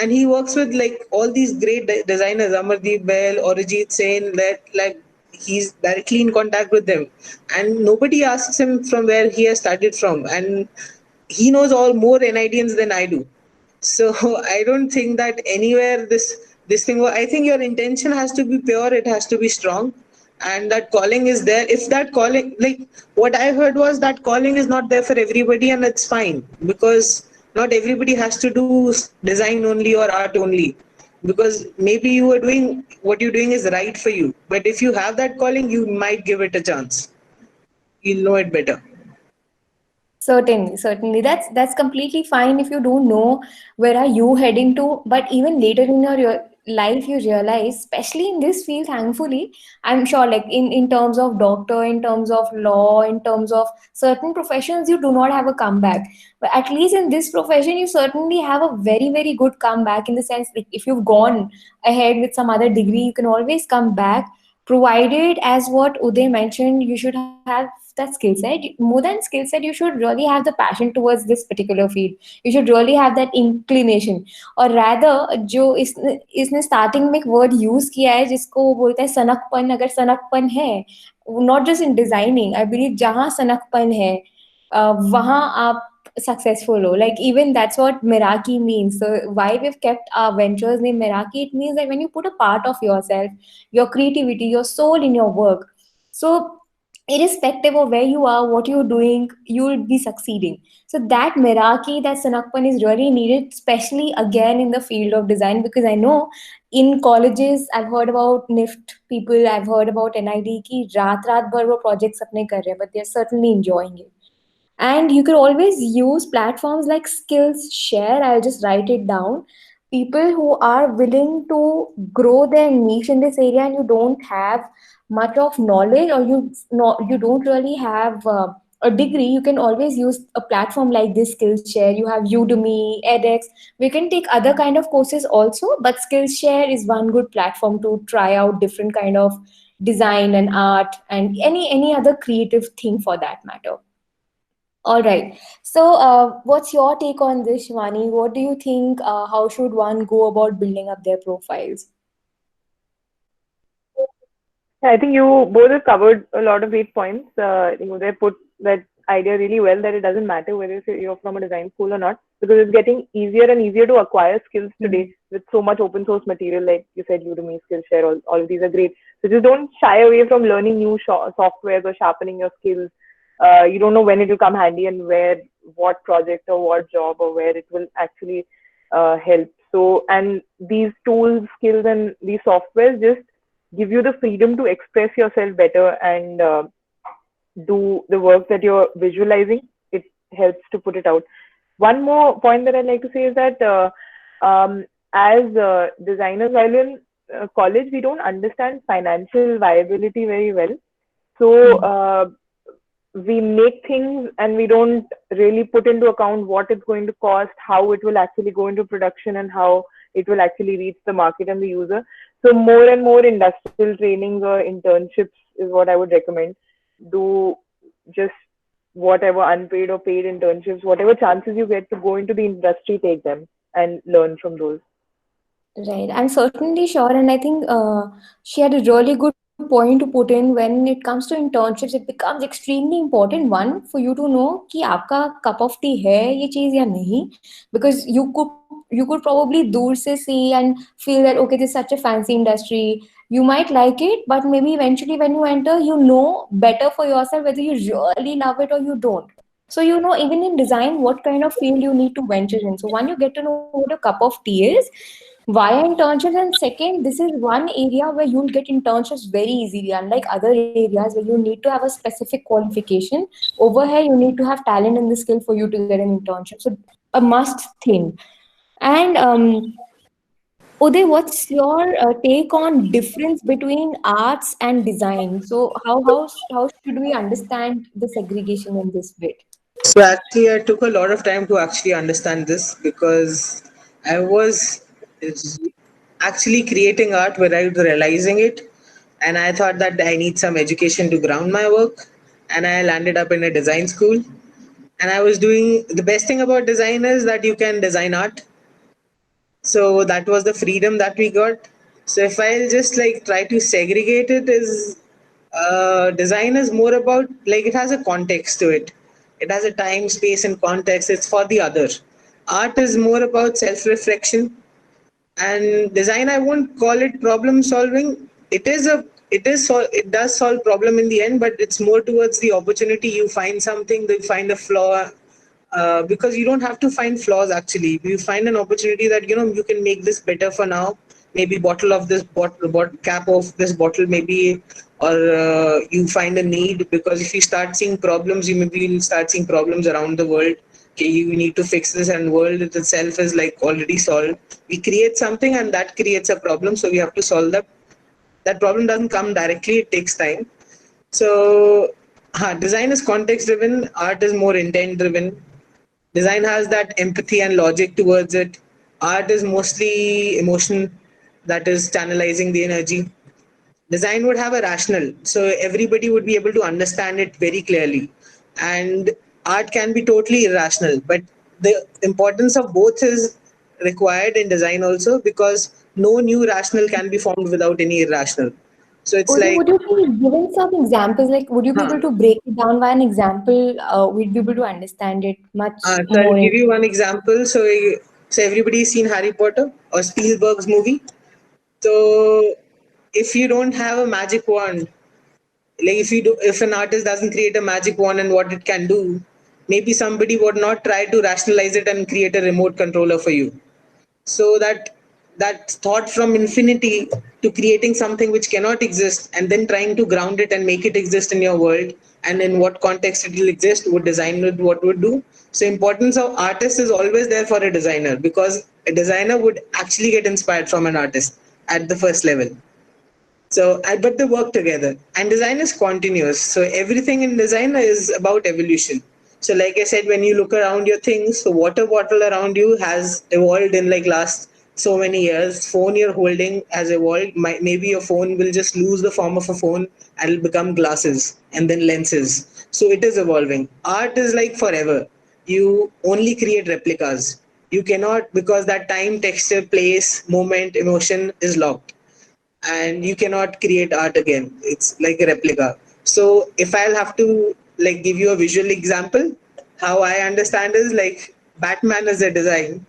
and he works with like all these great designers, Amardeep Bahl, Arijit Sen, that like he's directly in contact with them, and nobody asks him from where he has started from, and he knows all more NIDians than I do. So I don't think that anywhere this thing. I think your intention has to be pure. It has to be strong, and that calling is there. If that calling, like what I heard was that calling is not there for everybody, and it's fine, because not everybody has to do design only or art only, because maybe you are doing what you're doing is right for you, but if you have that calling, you might give it a chance. You'll know it better. Certainly, certainly. That's completely fine if you don't know where are you heading to. But even later in your life, you realize, especially in this field, thankfully, I'm sure, like in terms of doctor, in terms of law, in terms of certain professions, you do not have a comeback. But at least in this profession, you certainly have a very, very good comeback in the sense, like if you've gone ahead with some other degree, you can always come back, provided, as what Uday mentioned, you should have that skill set. More than skill set, you should really have the passion towards this particular field. You should really have that inclination. और rather जो इसने starting में एक word use किया है जिसको वो बोलता है सनकपन, अगर सनकपन है, not just in designing, I believe जहाँ सनकपन है वहाँ आप successful हो. Like even that's what Meraki means. So why we've kept our ventures named Meraki, it means that when you put a part of yourself, your creativity, your soul in your work, so irrespective of where you are, what you're doing, you'll be succeeding. So that Meraki, that Sanakpan is really needed, especially again in the field of design, because I know in colleges, I've heard about NIFT people, I've heard about NID ki raat bhar wo projects apne kar rahe hain, but they're certainly enjoying it. And you could always use platforms like Skillshare. I'll just write it down. People who are willing to grow their niche in this area, and you don't have much of knowledge, or you don't really have a degree, you can always use a platform like this, Skillshare. You have Udemy, edX. We can take other kind of courses also, but Skillshare is one good platform to try out different kind of design and art and any other creative thing for that matter. All right. So, what's your take on this, Shivani? What do you think? How should one go about building up their profiles? Yeah, I think you both have covered a lot of great points. They put that idea really well, that it doesn't matter whether you're from a design school or not, because it's getting easier and easier to acquire skills today with so much open source material, like you said, Udemy, Skillshare, all of these are great. So just don't shy away from learning new softwares or sharpening your skills. You don't know when it will come handy and where, what project or what job or where it will actually help. So, and these tools, skills, and these softwares just give you the freedom to express yourself better and do the work that you're visualizing. It helps to put it out. One more point that I'd like to say is that as designers, while in college, we don't understand financial viability very well. So we make things and we don't really put into account what it's going to cost, how it will actually go into production, and how it will actually reach the market and the user. So more and more industrial trainings or internships is what I would recommend. Do just whatever unpaid or paid internships, whatever chances you get to go into the industry, take them and learn from those. Right. I'm certainly sure, and I think she had a really good point to put in. When it comes to internships, it becomes extremely important, one, for you to know कि आपका cup of tea है ये चीज़ या नहीं, because you could probably दूर से see and feel that okay, this is such a fancy industry. You might like it, but maybe eventually when you enter, you know better for yourself whether you really love it or you don't. So you know, even in design, what kind of field you need to venture in. So one, you get to know what a cup of tea is via internships, and second, this is one area where you'll get internships very easily, unlike other areas where you need to have a specific qualification. Over here, you need to have talent and the skill for you to get an internship. So a must thing. And Uday, what's your take on difference between arts and design? So how should we understand the segregation in this bit? So actually, I took a lot of time to actually understand this, because I was actually creating art without realizing it, and I thought that I need some education to ground my work, and I landed up in a design school, and I was doing the best thing about design is that you can design art. So that was the freedom that we got. So if I'll just like try to segregate it, is design is more about, like, it has a context to it. It has a time, space, and context. It's for the other. Art is more about self-reflection, and design, I won't call it problem solving. it does solve problem in the end, but it's more towards the opportunity. You find something, you find a flaw, because you don't have to find flaws actually. You find an opportunity that you can make this better for now. Maybe bottle of this bottle cap of this bottle, maybe, or you find a need, because if you start seeing problems, you maybe will start seeing problems around the world. Okay, you need to fix this, and world itself is like already solved. We create something, and that creates a problem, so we have to solve that problem. Doesn't come directly, it takes time. So design is context driven, art is more intent driven. Design has that empathy and logic towards it. Art is mostly emotion, that is channelizing the energy. Design would have a rational, so everybody would be able to understand it very clearly. And art can be totally irrational, but the importance of both is required in design also, because no new rational can be formed without any irrational. So it's Would you, like, would you be giving some examples? Like, would you be able huh. to break it down by an example? We'd be able to understand it much So I'll more. give you one example. So everybody's seen Harry Potter or Spielberg's movie. So if you don't have a magic wand, like if an artist doesn't create a magic wand and what it can do, maybe somebody would not try to rationalize it and create a remote controller for you. So that thought from infinity to creating something which cannot exist, and then trying to ground it and make it exist in your world, and in what context it will exist, would design would what would do. So importance of artist is always there for a designer, because a designer would actually get inspired from an artist at the first level. So, but they work together, and design is continuous. So everything in design is about evolution. So, like I said, when you look around your things, the water bottle around you has evolved in like last so many years. Phone you're holding has evolved. Maybe your phone will just lose the form of a phone and it'll become glasses and then lenses. So it is evolving. Art is like forever. You only create replicas. You cannot, because that time, texture, place, moment, emotion is locked, and you cannot create art again. It's like a replica. So if I'll have to like give you a visual example, how I understand is like Batman is a design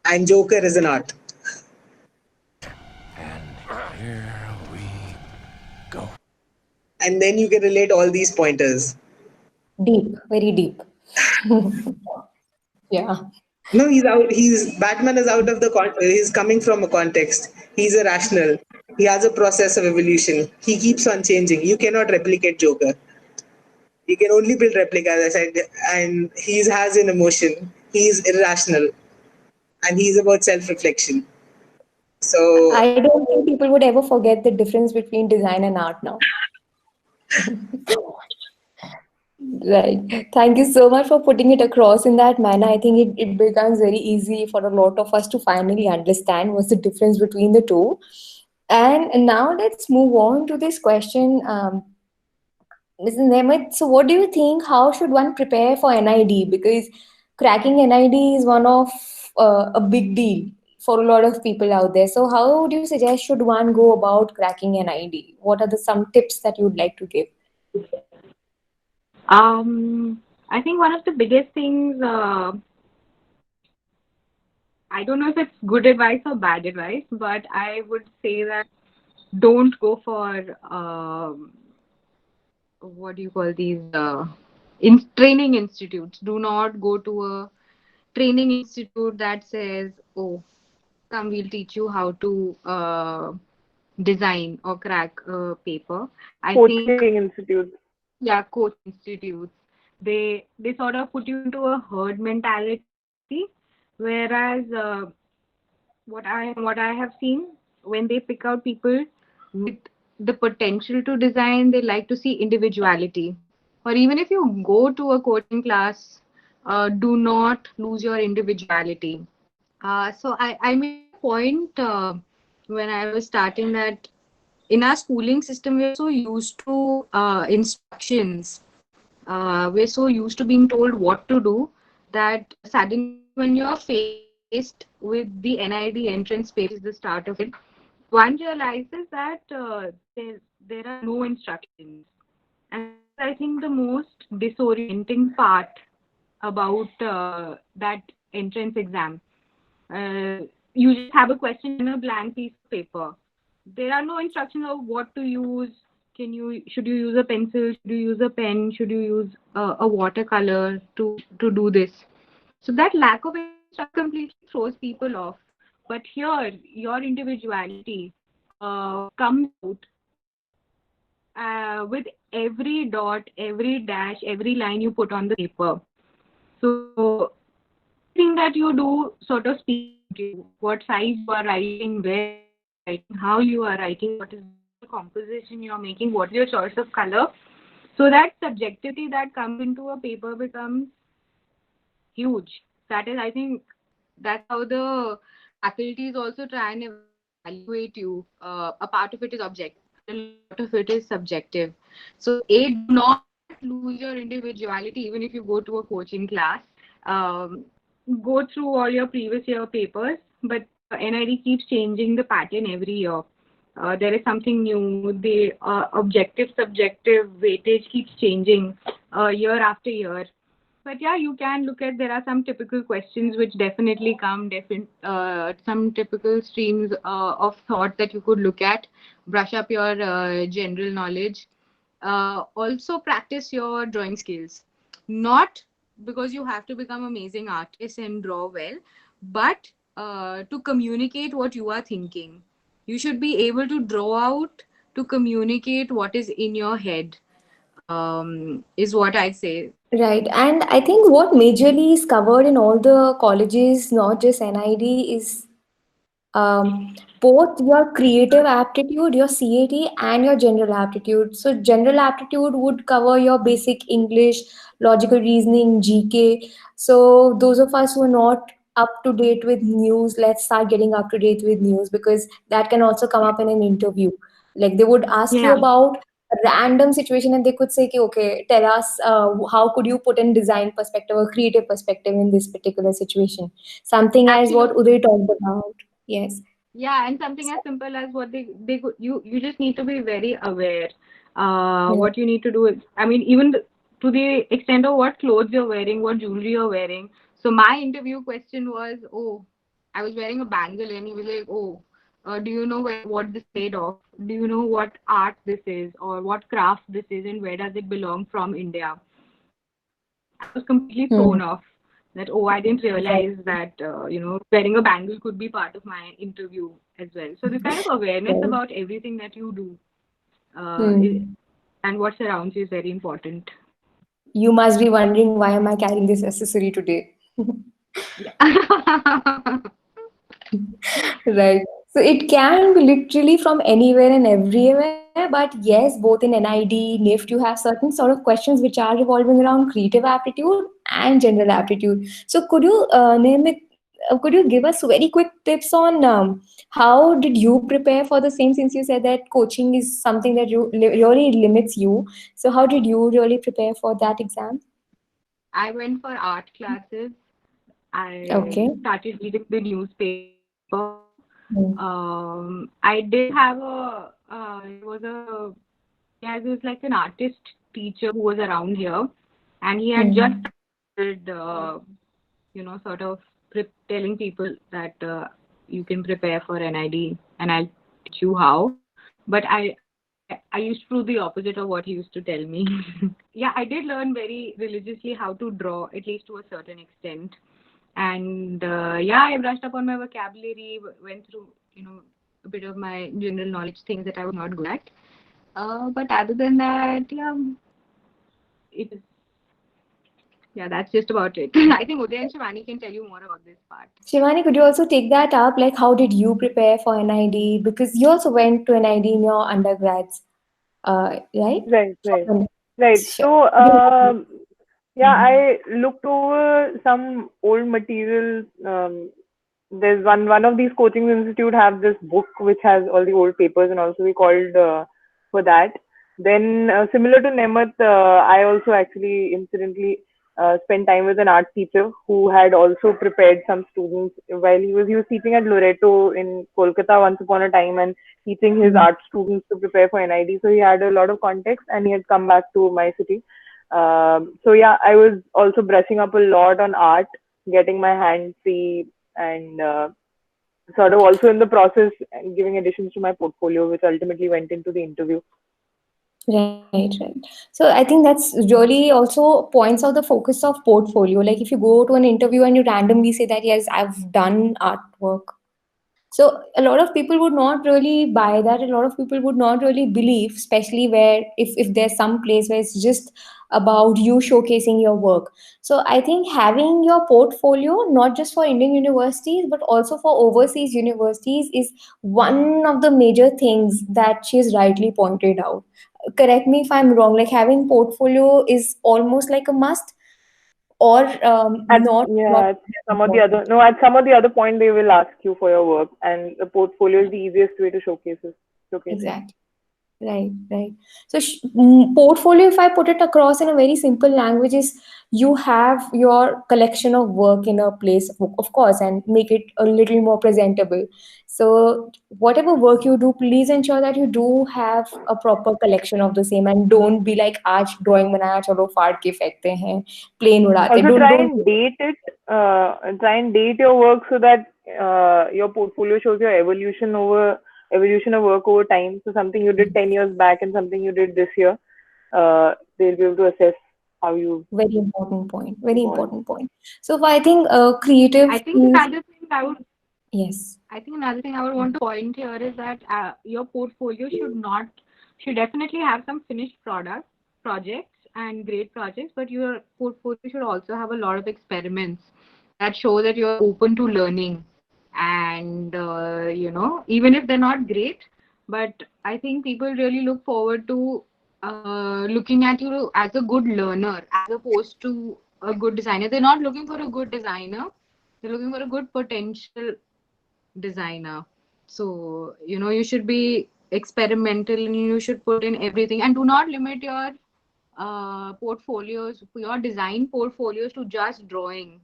and Joker is an art. And then you can relate all these pointers. Deep, very deep. Yeah. No, he's out. Batman is out of the he's coming from a context. He's a rational. He has a process of evolution. He keeps on changing. You cannot replicate Joker. You can only build replica, as I said, and he has an emotion. He's irrational, and he's about self-reflection. So I don't think people would ever forget the difference between design and art now. Right. Thank you so much for putting it across in that manner. I think it becomes very easy for a lot of us to finally understand what's the difference between the two. And now let's move on to this question. Mrs. Nehmet, so what do you think? How should one prepare for NID? Because cracking NID is one of a big deal for a lot of people out there. So how would you suggest should one go about cracking NID? What are the some tips that you would like to give? I think one of the biggest things, I don't know if it's good advice or bad advice, but I would say that don't go for what do you call these training institutes. Do not go to a training institute that says, "Oh, come, we'll teach you how to design or crack a paper." I think, Coaching institutes. yeah, coach institutes, they sort of put you into a herd mentality, whereas what I have seen, when they pick out people with the potential to design, they like to see individuality. Or even if you go to a coaching class, do not lose your individuality. So I made a point when I was starting that in our schooling system, we're so used to instructions. We're so used to being told what to do that suddenly, when you're faced with the NID entrance paper, which is the start of it, one realizes that there are no instructions. And that is, I think, the most disorienting part about that entrance exam. You just have a question in a blank piece of paper. there are no instructions of what to use. Should you use a pencil? Should you use a pen? Should you use a watercolor to do this? So that lack of instruction completely throws people off. But here, your individuality comes out with every dot, every dash, every line you put on the paper. So everything that you do sort of speaks to you. What size you are writing, where you are writing, how you are writing, what is the composition you are making, what is your choice of color. So that subjectivity that comes into a paper becomes huge. That is, I think, that's how the faculties also try and evaluate you. A part of it is objective, but a lot of it is subjective. So, do not lose your individuality even if you go to a coaching class. Um, Go through all your previous year papers, but NID keeps changing the pattern every year. There is something new. The objective subjective weightage keeps changing year after year. But yeah, you can look at, there are some typical questions which definitely come, some typical streams of thought that you could look at, brush up your general knowledge. Also practice your drawing skills. Not because you have to become amazing artist and draw well, but to communicate what you are thinking. You should be able to draw out to communicate what is in your head, is what I'd say. Right. And I think what majorly is covered in all the colleges, not just NID, is both your creative aptitude, your CAT, and your general aptitude. So, general aptitude would cover your basic English, logical reasoning, GK. So, those of us who are not up to date with news, let's start getting up to date with news because that can also come up in an interview. Like they would ask you Yeah, about a random situation and they could say, "Ki, okay, tell us how could you put in design perspective or creative perspective in this particular situation?" Something as what absolutely. Uday talked about. Yes. Yeah, and something as simple as what you just need to be very aware. Yeah. What you need to do is, I mean, even to the extent of what clothes you're wearing, what jewelry you're wearing. So my interview question was, oh, I was wearing a bangle, and he was like, oh, do you know what this made of? Do you know what art this is, or what craft this is, and where does it belong from India? I was completely thrown Hmm. off that, oh, I didn't Right. realize that, wearing a bangle could be part of my interview as well. So this kind of awareness Right. about everything that you do Hmm. and what surrounds you is very important. You must be wondering why am I carrying this accessory today? Yeah. Right. So it can be literally from anywhere and everywhere, but yes, both in NID, NIFT, you have certain sort of questions which are revolving around creative aptitude and general aptitude. So could you name it? Could you give us very quick tips on how did you prepare for the same? Since you said that coaching is something that really limits you, so how did you really prepare for that exam? I went for art classes. I Okay. started reading the newspaper. Hmm. I did have it was a, yeah, it was like an artist teacher who was around here, and he had just Hmm. started, sort of telling people that you can prepare for NID, and I'll teach you how. But I used to do the opposite of what he used to tell me. Yeah, I did learn very religiously how to draw, at least to a certain extent. And yeah, I brushed up on my vocabulary, went through, a bit of my general knowledge, things that I was not good at. But other than that, yeah, it is. Yeah, that's just about it. I think Uday and Shivani can tell you more about this part. Shivani, could you also take that up? Like, how did you prepare for NID? Because you also went to NID in your undergrads, right? Right, right, right. Sure. So, yeah, Mhm. I looked over some old material. There's one of these coaching institute have this book which has all the old papers, and also we called for that. Then, similar to Nemat, I also actually incidentally spent time with an art teacher who had also prepared some students while he was teaching at Loreto in Kolkata once upon a time, and teaching his art students to prepare for NID. So he had a lot of context, and he had come back to my city. So yeah, I was also brushing up a lot on art, getting my hands free, and sort of also in the process and giving additions to my portfolio, which ultimately went into the interview. Right, right. So I think that's really also points out the focus of portfolio. Like if you go to an interview and you randomly say that, yes, I've done artwork. So a lot of people would not really buy that. A lot of people would not really believe, especially where if there's some place where it's just about you showcasing your work. So I think having your portfolio, not just for Indian universities, but also for overseas universities, is one of the major things that she's rightly pointed out. Correct me if I'm wrong. Like having portfolio is almost like a must, or At not yeah, at some of the important. other no, at some of the other point they will ask you for your work, and the portfolio is the easiest way to showcase it. Exactly. Right, right. So, portfolio, if I put it across in a very simple language, is you have your collection of work in a place, of course, and make it a little more presentable. So, whatever work you do, please ensure that you do have a proper collection of the same, and don't be like, आज drawing बनाया चलो फाड़ के फेंकते हैं, plain उड़ाते. Also, Don't. try and date your work so that your portfolio shows your evolution of work over time. So something you did 10 years back and something you did this year, they'll be able to assess how you Very important point. Very evolved. important point. So, I think creative I think is another thing I would yes. I think another thing I would want to point here is that your portfolio should definitely have some finished projects and great projects, but your portfolio should also have a lot of experiments that show that you're open to learning. And even if they're not great, but I think people really look forward to looking at you as a good learner as opposed to a good designer. They're not looking for a good designer; they're looking for a good potential designer. So, you should be experimental and you should put in everything, and do not limit your your design portfolios to just drawing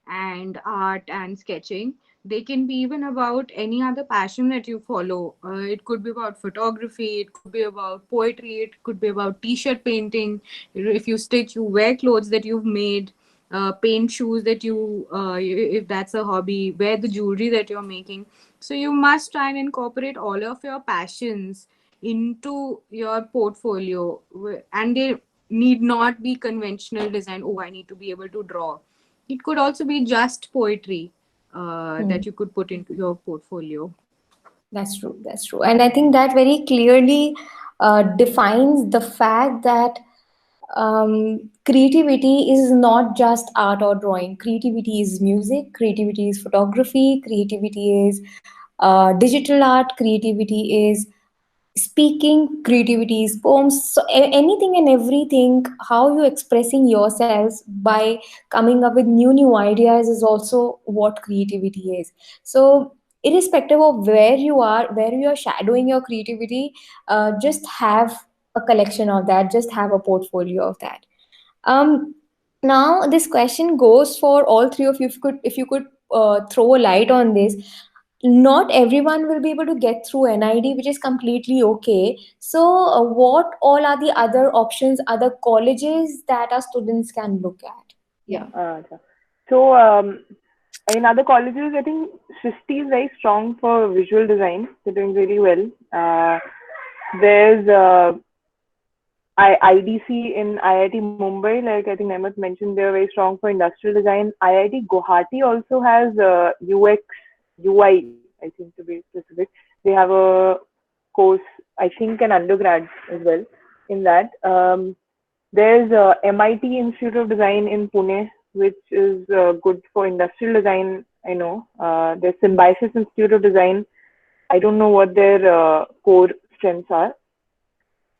and art and sketching. They can be even about any other passion that you follow. It could be about photography, it could be about poetry, it could be about t-shirt painting. If you stitch, you wear clothes that you've made, paint shoes that if that's a hobby, wear the jewelry that you're making. So you must try and incorporate all of your passions into your portfolio, and they need not be conventional design. Oh, I need to be able to draw. It could also be just poetry Hmm. that you could put into your portfolio. That's true. That's true. And I think that very clearly defines the fact that creativity is not just art or drawing. Creativity is music, creativity is photography, creativity is digital art, creativity is speaking, creativity is poems. So anything and everything, how you expressing yourselves by coming up with new ideas is also what creativity is. So irrespective of where you are, where you are shadowing your creativity, just have a collection of that, just have a portfolio of that. Now this question goes for all three of you. If you could throw a light on this, not everyone will be able to get through NID, which is completely okay. So, what all are the other options, other colleges that our students can look at? Yeah. Okay. So, in other colleges, I think Srishti is very strong for visual design. They're doing really well. There's IDC in IIT Mumbai, like I think Nehmat mentioned, they're very strong for industrial design. IIT Guwahati also has UX, UI, I think to be specific. They have a course, I think an undergrad as well in that. There's MIT Institute of Design in Pune, which is good for industrial design. I know. There's Symbiosis Institute of Design. I don't know what their core strengths are.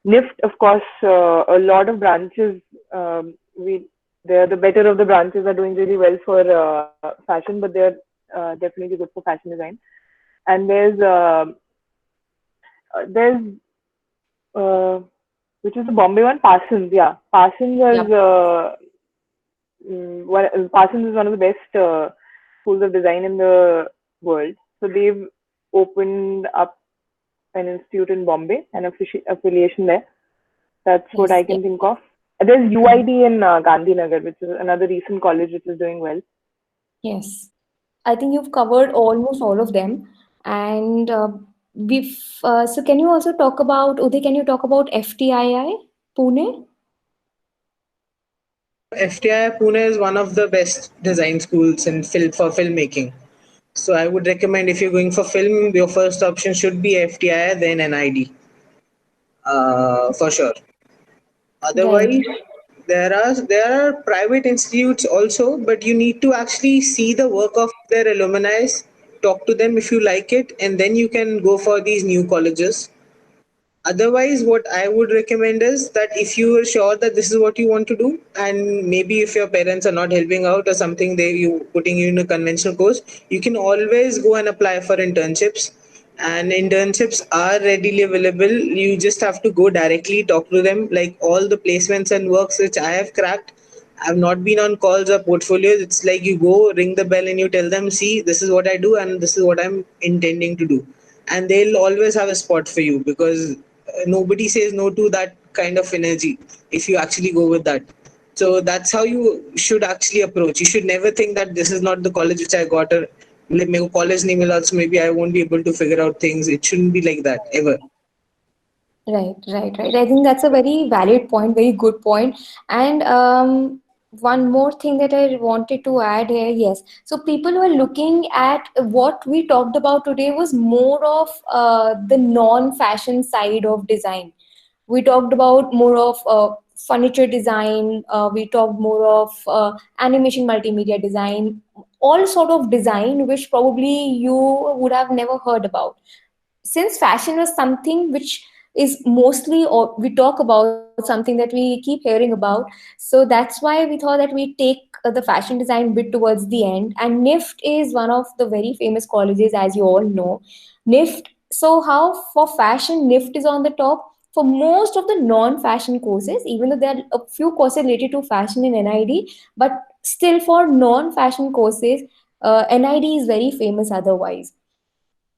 NIFT, of course, a lot of branches. They're the better of the branches are doing really well for fashion, but they're definitely good for fashion design. And there's which is the Bombay one, Parsons. Yeah, Parsons Yep. Parsons is one of the best schools of design in the world. So they've opened up an institute in Bombay, an affiliation there. That's what Yes. I can think of. There's UID in Gandhinagar, which is another recent college which is doing well. Yes. I think you've covered almost all of them. And so can you also talk about, Uday, can you talk about FTII, Pune? FTI Pune is one of the best design schools in film for filmmaking. So I would recommend if you're going for film, your first option should be FTI, then NID, for sure. Right. Otherwise, there are private institutes also, but you need to actually see the work of their alumni, talk to them if you like it, and then you can go for these new colleges. Otherwise, what I would recommend is that if you are sure that this is what you want to do, and maybe if your parents are not helping out or something, they you putting you in a conventional course, you can always go and apply for internships. And internships are readily available. You just have to go directly, talk to them. Like all the placements and works which I have cracked, I've not been on calls or portfolios. It's like you go, ring the bell, and you tell them, see, this is what I do, and this is what I'm intending to do. And they'll always have a spot for you because nobody says no to that kind of energy if you actually go with that. So that's how you should actually approach. You should never think that this is not the college which I got, or like my college name is also maybe I won't be able to figure out things. It shouldn't be like that ever. Right, right, right. I think that's a very valid point, very good point. And one more thing that I wanted to add here, yes. So people who are looking at what we talked about today was more of the non-fashion side of design. We talked about more of furniture design. We talked more of animation, multimedia design, all sort of design which probably you would have never heard about, since fashion was something which is mostly, or we talk about something that we keep hearing about, so that's why we thought that we take the fashion design bit towards the end. And NIFT is one of the very famous colleges, as you all know. NIFT, so how for fashion NIFT is on the top. For most of the non-fashion courses, even though there are a few courses related to fashion in NID, but still for non-fashion courses, NID is very famous otherwise.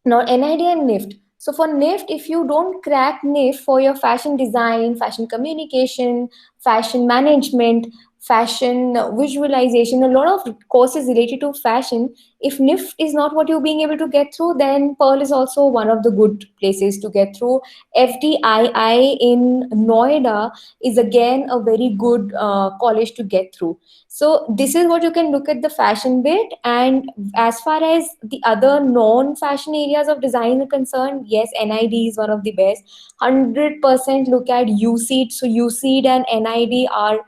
Now, NID and NIFT. So for NIFT, if you don't crack NIFT for your fashion design, fashion communication, fashion management, fashion visualization, a lot of courses related to fashion, if NIFT is not what you're being able to get through, then Pearl is also one of the good places to get through. FTII in Noida is again a very good college to get through. So this is what you can look at the fashion bit. And as far as the other non-fashion areas of design are concerned, yes, NID is one of the best. 100% look at USEED. So USEED and NID are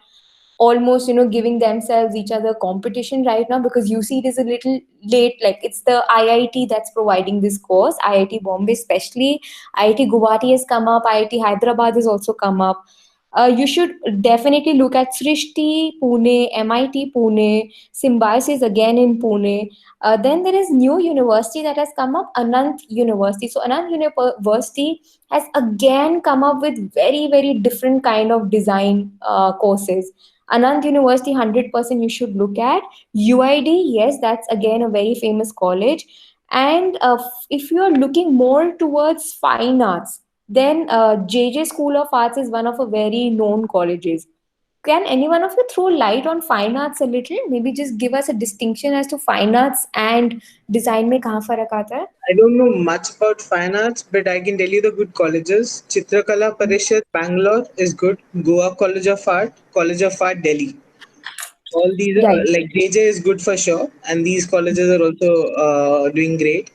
almost, giving themselves each other competition right now, because USEED is a little late. Like, it's the IIT that's providing this course, IIT Bombay especially. IIT Guwahati has come up, IIT Hyderabad has also come up. You should definitely look at Srishti Pune, MIT Pune, Symbiosis again in Pune. Then there is new university that has come up, Anant University. So Anant University has again come up with very, very different kind of design courses. Anand University, 100% you should look at. UID, yes, that's again a very famous college. And if you are looking more towards fine arts, then JJ School of Arts is one of a very known colleges. Can any one of you throw light on fine arts a little? Maybe just give us a distinction as to fine arts and design में कहाँ फर्क आता है? I don't know much about fine arts, but I can tell you the good colleges. Chitrakala Parishad, Bangalore is good. Goa College of Art, Delhi. All these are Right. like JJ is good for sure, and these colleges are also doing great.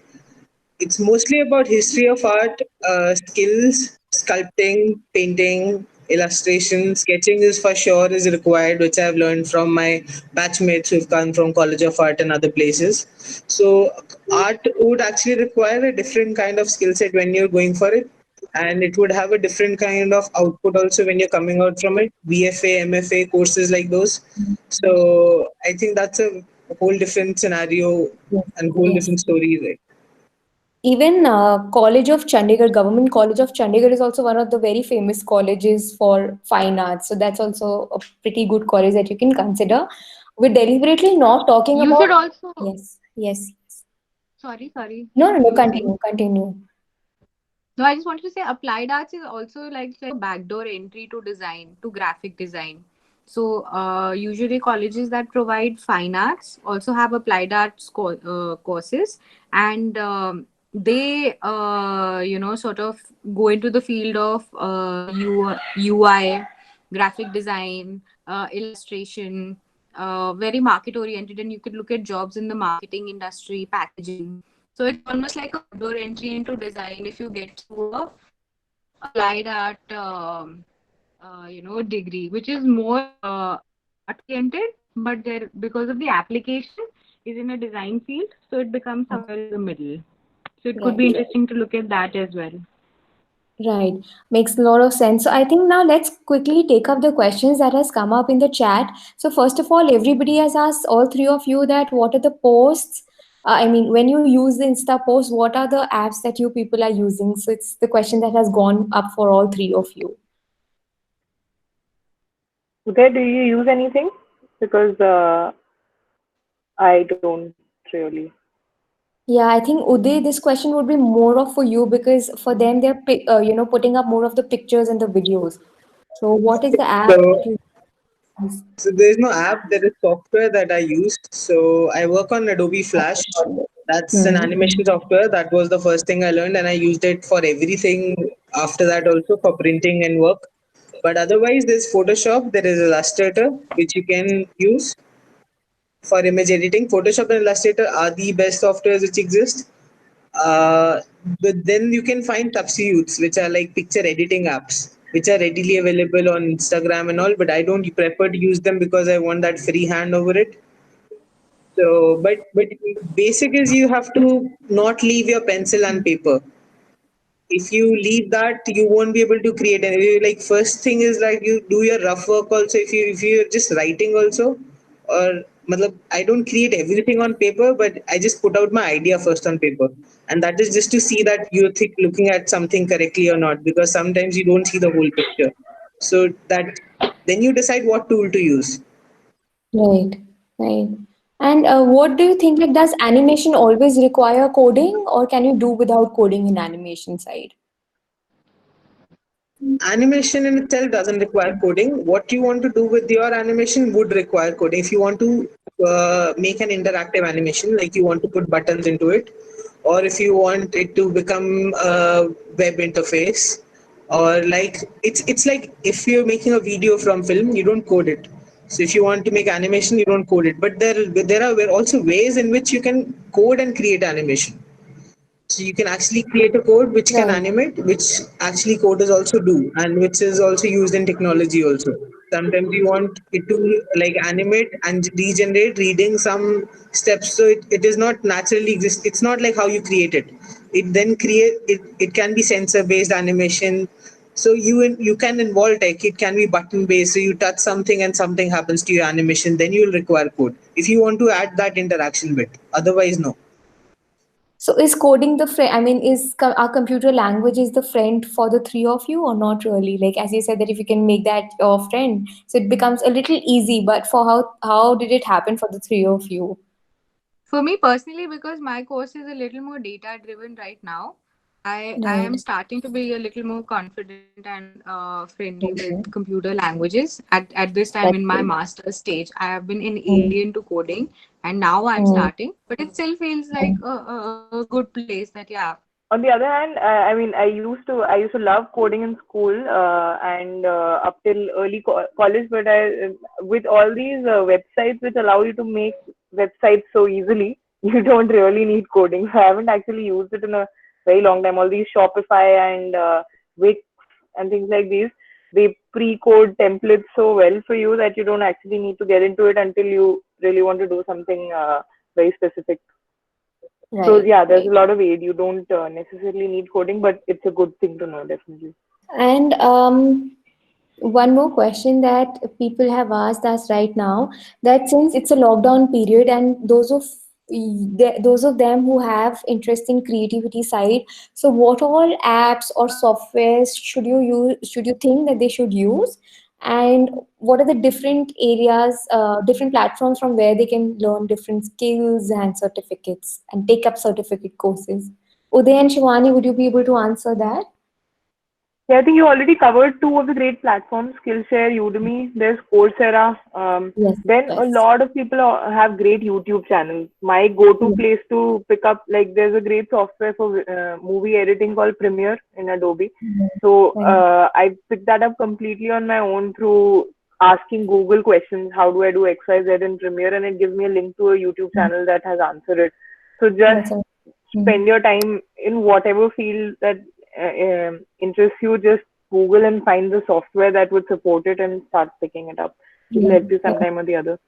It's mostly about history of art, skills, sculpting, painting, illustration, sketching is for sure is required, which I've learned from my batchmates who've come from College of Art and other places. So art would actually require a different kind of skill set when you're going for it. And it would have a different kind of output also when you're coming out from it. VFA, MFA courses like those. So I think that's a whole different scenario Yes. and whole Yes. different story, right? Even College of Chandigarh, Government College of Chandigarh is also one of the very famous colleges for fine arts. So that's also a pretty good college that you can consider. We're deliberately not talking You about. should also, Yes, yes. sorry, No, no, no, you were saying? continue, continue. No, I just wanted to say applied arts is also like a backdoor entry to design, to graphic design. So usually colleges that provide fine arts also have applied arts courses, and they sort of go into the field of UI, graphic design, illustration, very market oriented, and you could look at jobs in the marketing industry, packaging. So it's almost like a door entry into design if you get through a applied art degree, which is more art oriented, but there, because of the application is in a design field, so it becomes somewhere in the middle. So it could be Right. interesting to look at that as well. Right. Makes a lot of sense. So I think now let's quickly take up the questions that has come up in the chat. So first of all, everybody has asked all three of you that what are the posts? I mean, when you use the Insta post, what are the apps that you people are using? So it's the question that has gone up for all three of you. Uday, do you use anything? Because I don't really. Yeah, I think Uday, this question would be more of for you because for them they're putting up more of the pictures and the videos. So what is the app So, that you use? so there's no app, there is software that I use. So I work on Adobe Flash. That's an Hmm. animation software. That was the first thing I learned, and I used it for everything after that also for printing and work. But otherwise, there's Photoshop, there is Illustrator, which you can use for image editing. Photoshop and Illustrator are the best softwares which exist. Uh, but then you can find substitutes, which are like picture editing apps, which are readily available on Instagram and all. But I don't prefer to use them because I want that free hand over it. So, but basic is you have to not leave your pencil and paper. If you leave that, you won't be able to create. And like first thing is like you do your rough work also. If you're just writing also, or matlab, I don't create everything on paper, but I just put out my idea first on paper, and that is just to see that you're looking at something correctly or not. Because sometimes you don't see the whole picture. So that then you decide what tool to use. Right, right. And what do you think? Like, does animation always require coding, or can you do without coding in animation side? Animation in itself doesn't require coding. What you want to do with your animation would require coding. If you want to make an interactive animation, like you want to put buttons into it, or if you want it to become a web interface, or like it's like if you're making a video from film, you don't code it. So if you want to make animation, you don't code it. But there are also ways in which you can code and create animation. So you can actually create a code which can Right. animate, which actually coders also do, and which is also used in technology also. Sometimes you want it to like animate and regenerate reading some steps, so it is not naturally exist. It's not like how you create it. It then it can be sensor based animation. So you can involve tech. It can be button based. So you touch something and something happens to your animation. Then you will require code if you want to add that interaction bit. Otherwise, no. So is coding the friend? I mean, our computer language is the friend for the three of you, or not really? Like as you said that if you can make that your friend, so it becomes a little easy. But for how did it happen for the three of you? For me personally, because my course is a little more data driven right now, I am Right. starting to be a little more confident and friendly with Okay. computer languages. At this time That's in my good. master's stage, I have been in Mm, alien to coding, and now I'm mm, starting. But it still feels like mm. a good place. That yeah. On the other hand, I mean, I used to love coding in school and up till early college, but with all these websites which allow you to make websites so easily, you don't really need coding. So I haven't actually used it in a very long time. All these Shopify and Wix and things like these, they pre-code templates so well for you that you don't actually need to get into it until you really want to do something very specific. So Right. yeah, there's a Right. lot of aid. You don't necessarily need coding, but it's a good thing to know, definitely. And one more question that people have asked us right now, that since it's a lockdown period and those of them who have interest in creativity side, so what all apps or softwares should you think that they should use, and what are the different areas, different platforms from where they can learn different skills and certificates and take up certificate courses? Uday and Shivani, would you be able to answer that? Yeah, I think you already covered two of the great platforms, Skillshare, Udemy. There's Coursera. Yes, Then a yes. lot of people have great YouTube channels. My go-to place to pick up, like, there's a great software for movie editing called Premiere in Adobe. Yes. So Right. I picked that up completely on my own through asking Google questions. How do I do X, Y, Z in Premiere? And it gives me a link to a YouTube channel that has answered it. So just That's all. spend your time in whatever field that interests you. Just Google and find the software that would support it and start picking it up. It'll Yeah. help you Yeah. sometime or the other.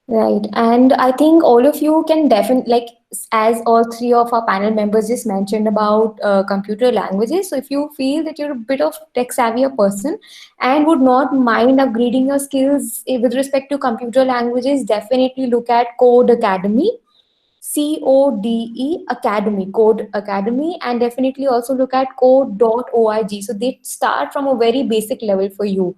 Right. And I think all of you can definitely, like, as all three of our panel members just mentioned about computer languages. So if you feel that you're a bit of tech savvier person and would not mind upgrading your skills with respect to computer languages, definitely look at Code Academy. CODE Academy, Code Academy, and definitely also look at code.org. So they start from a very basic level for you.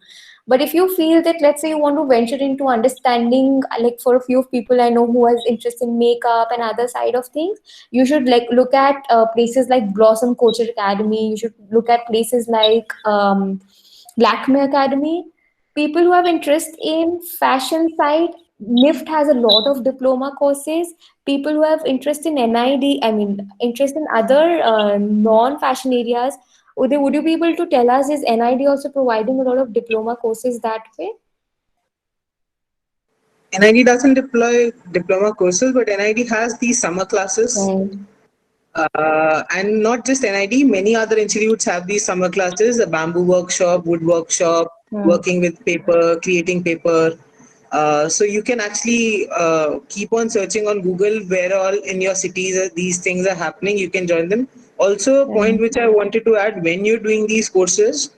But if you feel that, let's say, you want to venture into understanding, like for a few of people I know who has interest in makeup and other side of things, you should like look at places like Blossom Coaching Academy. You should look at places like Lakme Academy. People who have interest in fashion side, NIFT has a lot of diploma courses. People who have interest in NID, I mean, interest in other non-fashion areas, would you be able to tell us, is NID also providing a lot of diploma courses that way? NID doesn't deploy diploma courses, but NID has these summer classes. Right. And not just NID, many other institutes have these summer classes, a bamboo workshop, wood workshop, Hmm. working with paper, creating paper. So you can actually keep on searching on Google where all in your cities these things are happening. You can join them. Also, a point Right. which I wanted to add, when you're doing these courses,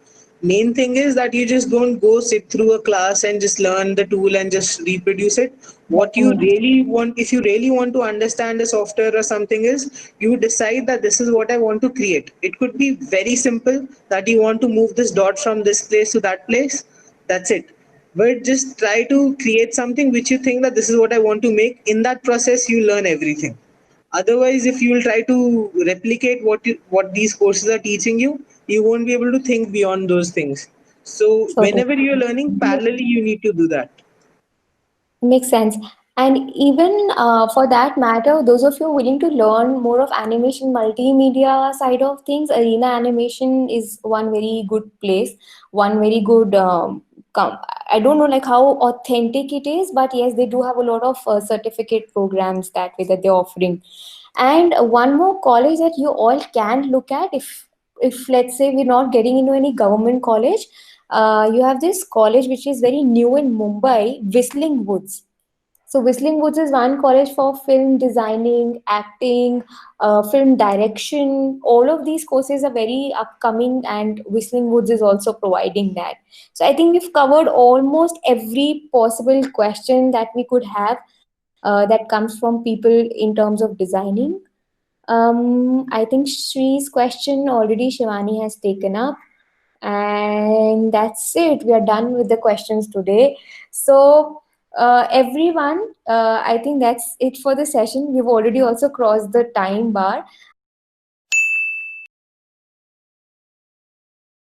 main thing is that you just don't go sit through a class and just learn the tool and just reproduce it. What you Definitely. really want, if you really want to understand a software or something, is you decide that this is what I want to create. It could be very simple, that you want to move this dot from this place to that place. That's it. But just try to create something which you think that this is what I want to make. In that process you learn everything. Otherwise, if you will try to replicate what these courses are teaching you, you won't be able to think beyond those things. So So whenever you're learning parallelly, you need to do that. makes sense. And even for that matter, those of you willing to learn more of animation, multimedia side of things, Arena Animation is one very good place. One very good. I don't know like how authentic it is, but yes, they do have a lot of certificate programs that way that they're offering. And one more college that you all can look at, if let's say we're not getting into any government college, you have this college which is very new in Mumbai, Whistling Woods. So Whistling Woods is one college for film designing, acting, film direction. All of these courses are very upcoming, and Whistling Woods is also providing that. So I think we've covered almost every possible question that we could have that comes from people in terms of designing. I think Shree's question already Shivani has taken up. And that's it. We are done with the questions today. So, everyone, I think that's it for the session. We've already also crossed the time bar.